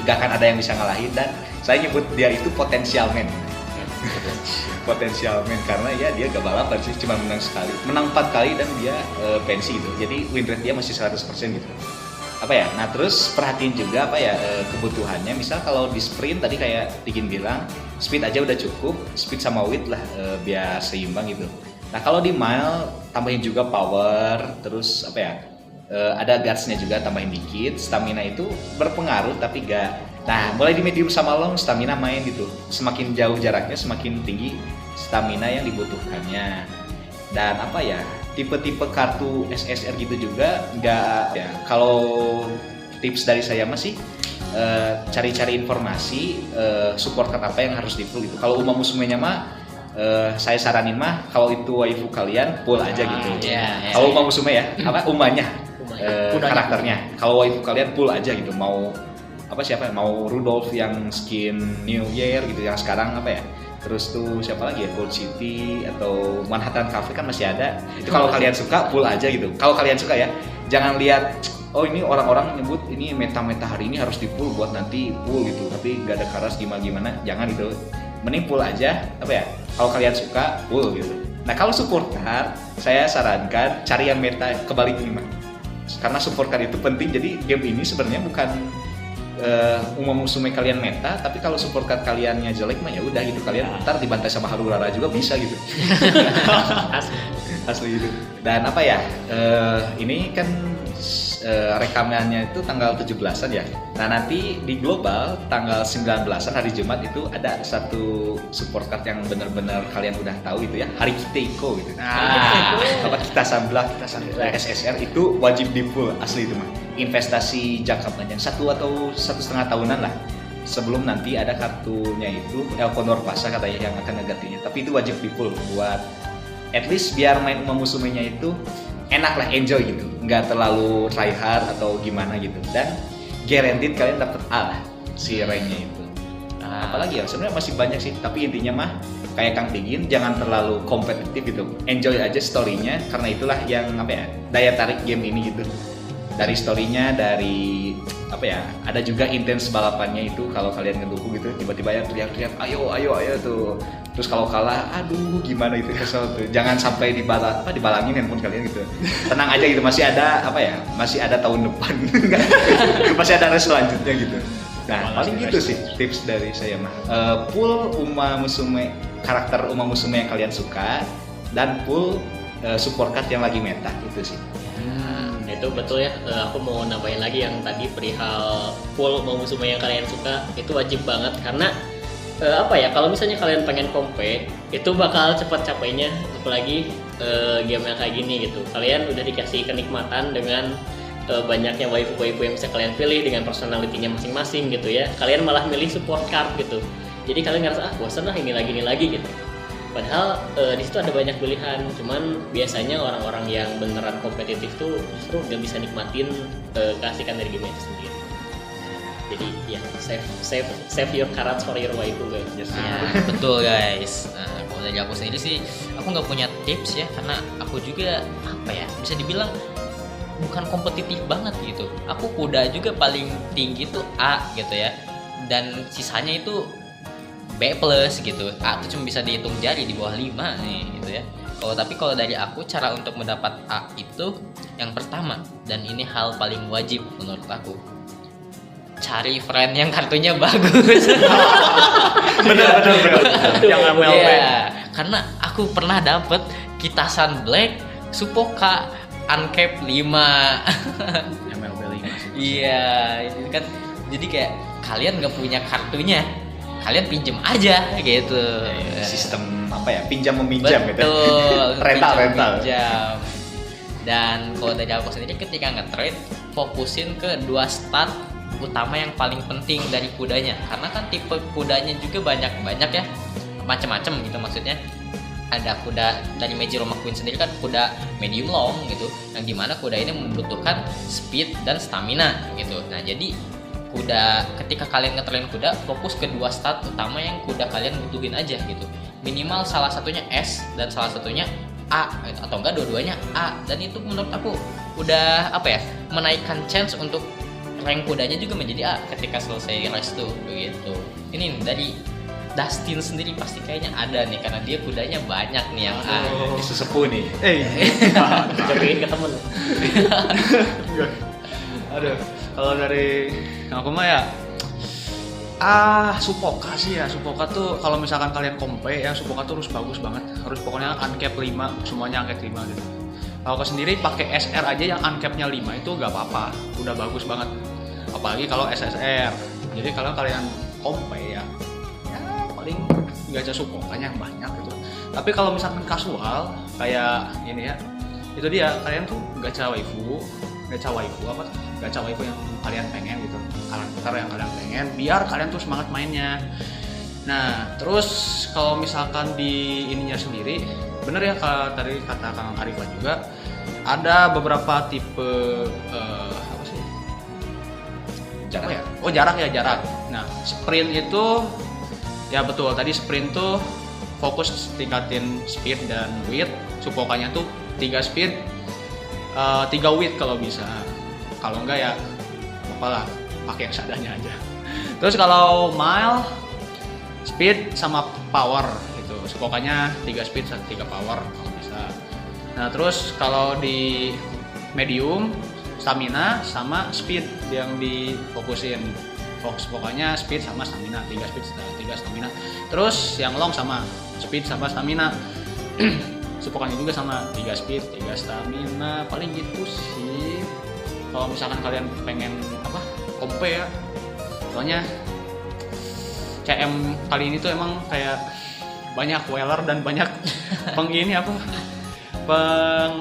gak akan ada yang bisa ngalahin dan saya nyebut dia itu potensial man. Potensial man karena ya dia gak balapan sih cuma menang 4 kali dan dia pensi gitu. Jadi win rate dia masih 100% gitu. Apa ya? Nah, terus perhatiin juga apa ya kebutuhannya. Misal kalau di sprint tadi kayak Tigin bilang, speed aja udah cukup, speed sama width lah biar seimbang gitu. Nah, kalau di mile tambahin juga power, terus apa ya? Ada guards-nya juga tambahin dikit, stamina itu berpengaruh tapi gak. Nah, mulai di medium sama long stamina main gitu. Semakin jauh jaraknya semakin tinggi stamina yang dibutuhkannya. Dan apa ya? Tipe-tipe kartu SSR gitu juga nggak ya. Kalau tips dari saya masih cari-cari informasi support card apa yang harus di-pull gitu. Kalau Uma Musume-nya mah saya saranin mah kalau itu waifu kalian pull aja gitu. Kalau Uma Musume ya, apa umanya karakternya. Kalau waifu kalian pull aja gitu. Mau apa siapa? Mau Rudolph yang skin New Year gitu yang sekarang apa ya? Terus tuh siapa lagi ya Gold City atau Manhattan Cafe kan masih ada. Itu kalau kalian suka pull aja gitu. Kalau kalian suka ya, jangan lihat oh ini orang-orang nyebut ini meta hari ini harus di pull buat nanti pull gitu. Tapi gak ada karas gimana. Jangan gitu. Mending pull aja apa ya? Kalau kalian suka pull gitu. Nah, kalau support card saya sarankan cari yang meta kebalik ini mah. Karena support card itu penting. Jadi game ini sebenarnya bukan Uma Musume kalian meta, tapi kalau support card kaliannya jelek mah ya udah gitu kalian ntar dibantai sama Harurara juga bisa gitu. Asli gitu. Dan apa ya? Ini kan rekamannya itu tanggal 17-an ya. Nah, nanti di global tanggal 19-an hari Jumat itu ada satu support card yang benar-benar kalian udah tahu itu ya, Hari Kiteiko gitu. Apa kita sambelah SSR itu wajib di pull asli itu mah. Investasi jangka panjang 1 atau 1,5 tahunan lah sebelum nanti ada kartunya itu El Condor Pasa katanya yang akan ngegantinya. Tapi itu wajib di pull buat at least biar main Uma Musume-nya itu enak lah, enjoy gitu, nggak terlalu try hard atau gimana gitu, dan guaranteed kalian dapet A lah si rank-nya itu. Apalagi ya sebenarnya masih banyak sih, tapi intinya mah kayak Kang Tigin jangan terlalu kompetitif gitu, enjoy aja story-nya karena itulah yang apa ya daya tarik game ini gitu. Dari story-nya, dari apa ya, ada juga intens balapannya itu kalau kalian ngedukung gitu tiba-tiba ya teriak-teriak ayo tuh. Terus kalau kalah aduh gimana itu kesel tuh. Jangan sampai dibalangin handphone kalian gitu. Tenang aja gitu, masih ada apa ya? Masih ada tahun depan. Masih ada race selanjutnya gitu. Nah, paling gitu sih tips dari saya mah. Pull Uma Musume, karakter Uma Musume yang kalian suka dan pull support card yang lagi meta gitu sih. Itu betul ya, aku mau nambahin lagi yang tadi perihal full Uma Musume yang kalian suka itu wajib banget karena apa ya, kalau misalnya kalian pengen kompe itu bakal cepat capainya, apalagi game yang kayak gini gitu. Kalian udah dikasih kenikmatan dengan banyaknya waifu-waifu yang bisa kalian pilih dengan personality-nya masing-masing gitu ya. Kalian malah milih support card gitu, jadi kalian ngerasa bosan lah ini lagi gitu. Padahal di situ ada banyak pilihan, cuman biasanya orang-orang yang beneran kompetitif tuh justru nggak bisa nikmatin keasikan dari game itu sendiri. Jadi ya save your carrots for your waifu guys. Betul guys. Nah, kalau dari aku sendiri sih, aku nggak punya tips ya, karena aku juga apa ya bisa dibilang bukan kompetitif banget gitu. Aku kuda juga paling tinggi tuh A gitu ya, dan sisanya itu B plus gitu. A itu cuma bisa dihitung jari di bawah 5 nih gitu ya. Kalau dari aku cara untuk mendapat A itu yang pertama, dan ini hal paling wajib menurut aku, cari friend yang kartunya bagus. Bener. Yang MLP. Karena aku pernah dapet Kitasan Black, Supoka, Uncap 5. MLB 5 sih. Iya, itu kan jadi kayak kalian nggak punya kartunya, kalian pinjem aja gitu. Sistem apa ya, pinjam meminjam gitu. Betul. rental. Pinjam. Dan kalau dari aku sendiri ketika nge-trade, fokusin ke 2 stat utama yang paling penting dari kudanya. Karena kan tipe kudanya juga banyak ya, macam-macam gitu maksudnya. Ada kuda dari Meiji Roma Queen sendiri kan kuda medium long gitu, yang dimana kuda ini membutuhkan speed dan stamina gitu. Nah jadi kuda, ketika kalian ngetrain kuda, fokus ke 2 stat utama yang kuda kalian butuhin aja gitu. Minimal salah satunya S dan salah satunya A gitu. Atau enggak dua-duanya A, dan itu menurut aku udah apa ya, menaikkan chance untuk rank kudanya juga menjadi A ketika selesai race tuh begitu. Ini dari Dustin sendiri pasti kayaknya ada nih, karena dia kudanya banyak nih yang A. Sesepuh nih. Cobain ke temen. Aduh, kalau dari aku mah ya Supoka sih ya. Supoka tuh kalau misalkan kalian compare ya, Supoka tuh harus bagus banget. Harus pokoknya uncap 5, semuanya uncap 5 gitu. Kalau aku sendiri pakai SR aja yang uncapnya 5 itu gak apa-apa, udah bagus banget. Apalagi kalau SSR. Jadi kalau kalian compare ya paling gacha Supokanya banyak gitu. Tapi kalau misalkan kasual kayak ini ya, itu dia, kalian tuh gacha waifu apa? Gacha waifu yang kalian pengen gitu, karakter yang kalian pengen, biar kalian tuh semangat mainnya. Nah, terus kalau misalkan di ininya sendiri, bener ya tadi kata Kang Arifah juga, ada beberapa tipe apa sih? Jarak ya? Oh jarak. Nah, sprint itu ya betul, tadi sprint tuh fokus tingkatin speed dan width. Supokanya tuh 3 speed, 3 width kalau bisa. Kalau enggak ya apalah, pakai yang seadanya aja. Terus kalau mile, speed sama power gitu. Supokanya 3 speed 3 power kalau bisa. Nah, terus kalau di medium, stamina sama speed yang difokusin. Fokus pokoknya speed sama stamina, 3 speed 3 stamina. Terus yang long sama speed sama stamina. Supokanya juga sama 3 speed 3 stamina, paling gitu sih. Kalau misalkan kalian pengen apa, compare ya, soalnya CM kali ini tuh emang kayak banyak weller dan banyak ini apa Yang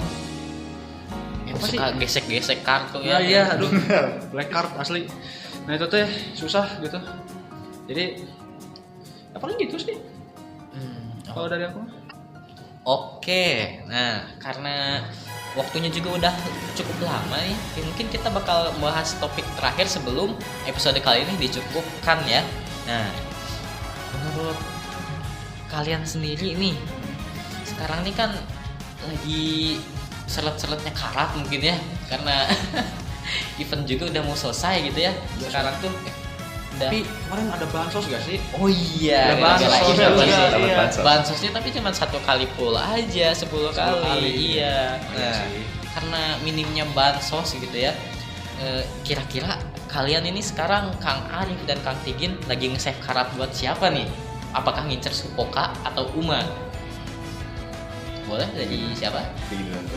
apa sih? suka gesek-gesek kartu Ya ya. iya, aduh, black card asli. Nah itu tuh susah gitu. Jadi ya paling gitu sih kalau dari aku. Oke, nah karena waktunya juga udah cukup lama nih, mungkin kita bakal bahas topik terakhir sebelum episode kali ini dicukupkan ya. Nah, menurut kalian sendiri nih, sekarang nih kan lagi seret-seretnya karat mungkin ya, karena event juga udah mau selesai gitu ya. Sekarang tuh udah. Tapi kemarin ada bansos gak sih? Oh iya, Ada bansos iya, juga, iya. iya. Bansosnya tapi cuma 1 kali full aja, 10 kali. Iya. Iya Nah, sih. karena minimnya bansos gitu ya. Kira-kira kalian ini sekarang Kang Arif dan Kang Tigin lagi nge-save karat buat siapa nih? Apakah ngincer Supoka atau Uma? Boleh dari siapa?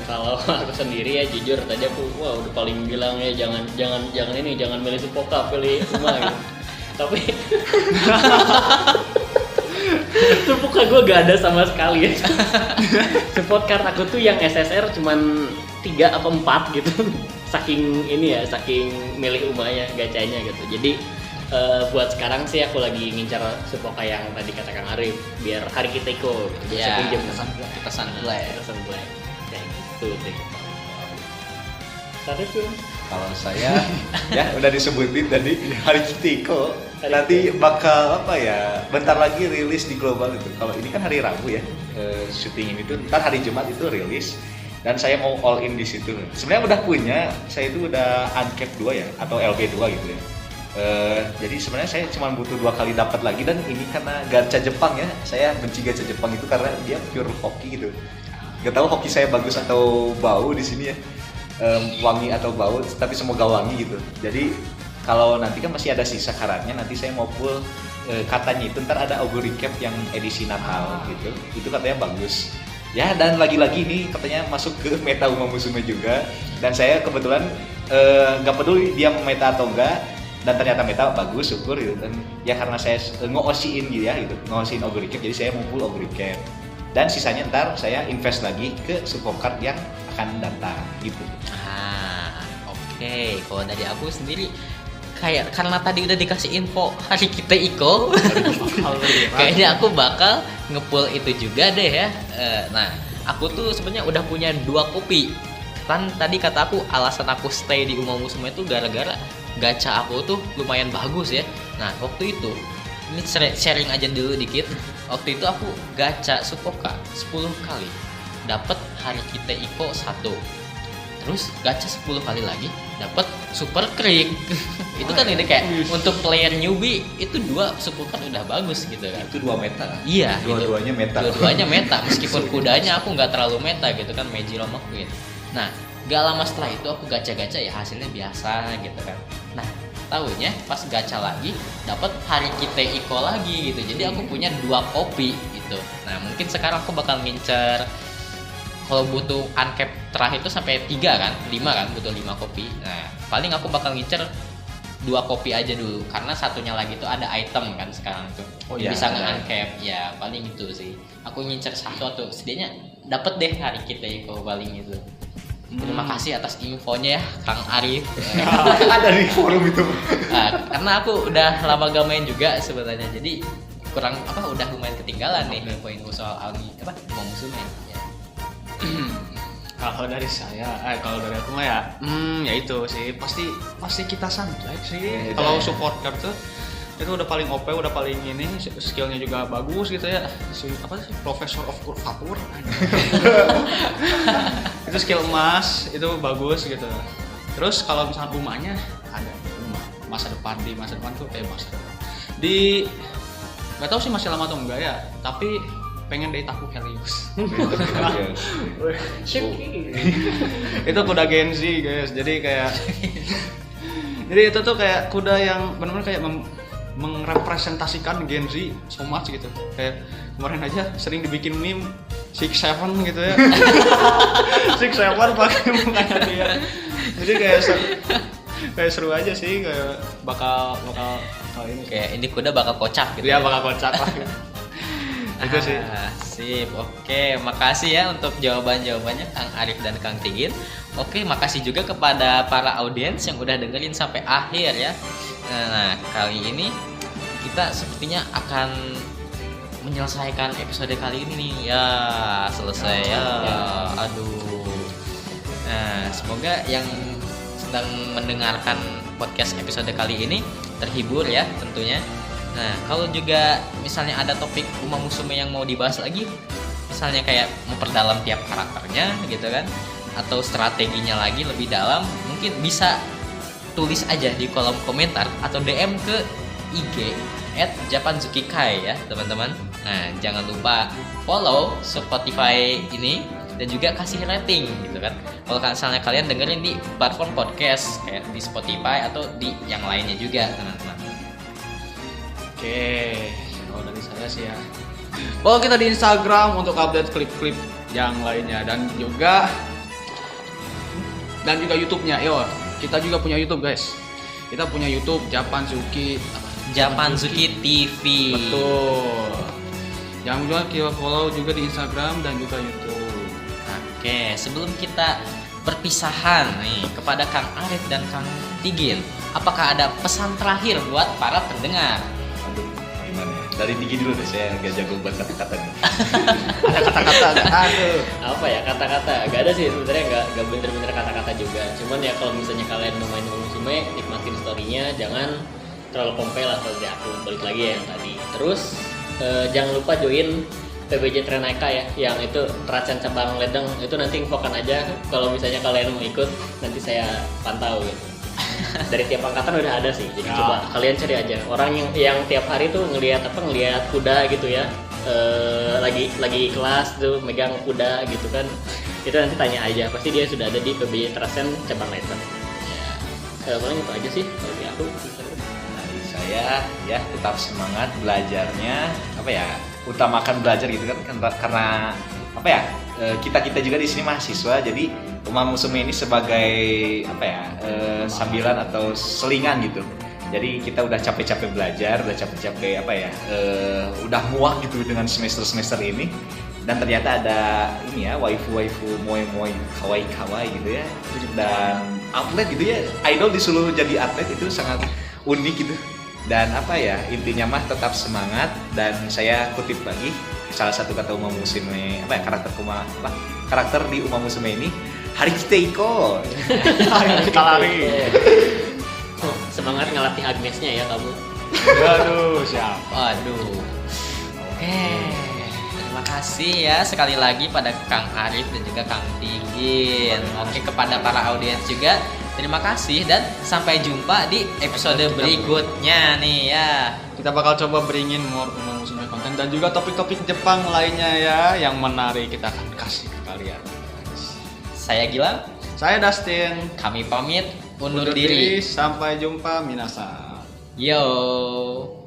Kalau aku sendiri ya jujur tadi aku udah paling bilang ya jangan milih Supoka, pilih Uma gitu. Tapi Supoka gue gak ada sama sekali ya. Support card aku tuh yang SSR cuman 3 atau 4 gitu. Saking ini ya, saking milih Umanya, gacanya gitu. Jadi buat sekarang sih aku lagi ngincar Supoka yang tadi kata Kang Arif, biar hari kita ikut bisa Ya, pinjam pesan play. kayak gitu deh. Tadi tuh Kalau saya ya udah disebutin tadi hari Kitiko nanti bakal apa ya, bentar lagi rilis di global itu. Kalau ini kan hari Rabu ya, syuting ini tuh ntar hari Jumat itu rilis, dan saya mau all in di situ. Sebenarnya udah punya, saya itu udah uncap 2 ya atau LB 2 gitu ya. Jadi sebenarnya saya cuma butuh 2 kali dapat lagi, dan ini karena gacha Jepang ya, saya benci gacha Jepang itu karena dia pure hoki gitu. Gak tahu hoki saya bagus atau bau di sini ya, wangi atau bau, tapi semoga wangi gitu. Jadi kalau nanti kan masih ada sisa karatnya, nanti saya mau full katanya itu ntar ada Augury Cap yang edisi Natal gitu, itu katanya bagus. Ya, dan lagi-lagi nih katanya masuk ke meta Uma Musume juga. Dan saya kebetulan nggak peduli dia meta atau enggak, dan ternyata meta bagus, syukur gitu. Dan ya karena saya nge-OC-in gitu ya, gitu, nge-OC-in Ogre Cap, jadi saya mau full Ogre Cap. Dan sisanya ntar saya invest lagi ke support card yang akan datang gitu. Oke. Kalau dari aku sendiri kayak karena tadi udah dikasih info hari kita Iko, kayaknya aku bakal ngepull itu juga deh ya. Nah, aku tuh sebenarnya udah punya 2 kopi. Kan tadi kata aku alasan aku stay di Uma Musume itu gara-gara gacha aku tuh lumayan bagus ya. Nah, waktu itu ini sharing aja dulu dikit. Waktu itu aku gacha Supoka 10 kali, dapat hari kita Iko 1. Terus gacha 10 kali lagi dapat super crit. Itu kan ini kayak untuk player newbie itu 2 super card udah bagus gitu kan. Itu 2 meta. Iya, Dua-duanya meta. Dua-duanya meta, meskipun kudanya aku nggak terlalu meta gitu kan, Meiji Roma Queen. Nah, gak lama setelah itu aku gacha-gacha ya hasilnya biasa gitu kan. Nah, tahunya pas gacha lagi dapat hari kita Iko lagi gitu. Jadi aku punya 2 kopi gitu. Nah, mungkin sekarang aku bakal ngincer kalau butuh uncap terakhir itu sampai 3 kan, 5 kan, butuh 5 kopi. Nah, paling aku bakal ngincer 2 kopi aja dulu karena satunya lagi tuh ada item kan sekarang tuh. Iya, Bisa ada. nge-uncap. Ya, paling itu sih. Aku ngincer satu tuh. Setidaknya dapat deh hari kita Iko paling itu. Terima kasih atas infonya ya Kang Arif. Ada di forum itu. Nah, karena aku udah lama gak main juga sebenarnya, jadi kurang udah lumayan ketinggalan nih info-info soal Uma Musume. Ya. Kalau dari saya, kalau dari aku mah ya itu sih pasti kita santai sih. Kalau support card tuh itu udah paling OP, udah paling ini, skillnya juga bagus gitu ya. Professor of Curvature. Itu skill emas, itu bagus gitu. Terus kalau misalnya Umanya ada masa depan tuh di nggak tahu sih masih lama atau enggak ya, tapi pengen Deitaku Helios. Itu kuda Genji guys, jadi itu tuh kayak kuda yang benar-benar kayak merepresentasikan Genji so much gitu. Kayak kemarin aja sering dibikin meme 6-7 gitu ya. 6-7 pakai mukanya dia. Jadi kayak seru aja sih, kayak bakal ini. Kayak ini kuda bakal kocak gitu. Dia bakal kocak lah. Itu sih. Sip, oke, makasih ya untuk jawabannya Kang Arif dan Kang Tigin. Oke, makasih juga kepada para audiens yang udah dengerin sampai akhir ya. Nah, kali ini kita sepertinya akan menyelesaikan episode kali ini nih. Ya, selesai ya. Aduh. Nah, semoga yang sedang mendengarkan podcast episode kali ini terhibur ya tentunya. Nah, kalau juga misalnya ada topik Uma Musume yang mau dibahas lagi, misalnya kayak memperdalam tiap karakternya gitu kan, atau strateginya lagi lebih dalam, mungkin bisa tulis aja di kolom komentar atau DM ke IG @japanzukikai ya teman-teman. Nah, jangan lupa follow Spotify ini dan juga kasih rating gitu kan. Kalau misalnya kalian dengerin di platform podcast kayak di Spotify atau di yang lainnya juga teman-teman. Oke, kalau dari saya sih ya. Follow kita di Instagram untuk update klip-klip yang lainnya dan juga YouTube-nya. Yo, kita juga punya YouTube, guys. Kita punya YouTube Japanzuki TV. Betul. Jangan lupa kita follow juga di Instagram dan juga YouTube. Oke, sebelum kita perpisahan nih kepada Kang Arif dan Kang Tigin, apakah ada pesan terakhir buat para pendengar? Aduh, gimana ya? Dari Digi dulu deh, saya agak jago buat kata-kata nih. Ada kata-kata, aduh. Apa ya, kata-kata gak ada sih sebenarnya, nggak bener-bener kata-kata juga. Cuman ya kalau misalnya kalian mau main Uma Musume, nikmatin storynya, jangan terlalu compare lah seperti aku. Balik lagi ya yang tadi. Terus jangan lupa join PBJ Trenaika ya, yang itu Teracan Cabang Ledeng. Itu nanti infokan aja kalau misalnya kalian mau ikut, nanti saya pantau gitu. Dari tiap angkatan udah ada sih, jadi coba kalian cari aja orang yang tiap hari tuh ngelihat kuda gitu ya, lagi kelas tuh megang kuda gitu kan, itu nanti tanya aja, pasti dia sudah ada di PBJ Teracan Cabang Ledeng. Paling itu aja sih dari aku. Dari saya ya tetap semangat belajarnya, utamakan belajar gitu kan, karena apa ya, kita juga di sini mahasiswa, jadi Uma Musume ini sebagai apa ya, sambilan atau selingan gitu. Jadi kita udah capek-capek belajar, udah capek-capek apa ya, udah muak gitu dengan semester ini. Dan ternyata ada ini ya, waifu-waifu moe-moe kawaii-kawaii gitu ya. Dan atlet gitu ya, idol disuruh jadi atlet itu sangat unik gitu. Dan apa ya, intinya mah tetap semangat. Dan saya kutip lagi salah satu kata Uma Musume, apa ya, karakter di Uma Musume ini, Harikiteiko. Kita lari. Semangat ngelatih Agnesnya ya kamu. Aduh, siap. Waduh. Oke. Terima kasih ya sekali lagi pada Kang Arif dan juga Kang Tigin. Oke, kepada para audiens juga terima kasih dan sampai jumpa di episode berikutnya nih ya. Kita bakal coba beringin more Uma Musume konten dan juga topik-topik Jepang lainnya ya yang menarik kita akan kasih ke kalian. Saya Gilang, Saya Dustin. kami pamit undur diri. Sampai jumpa minasan. Yo.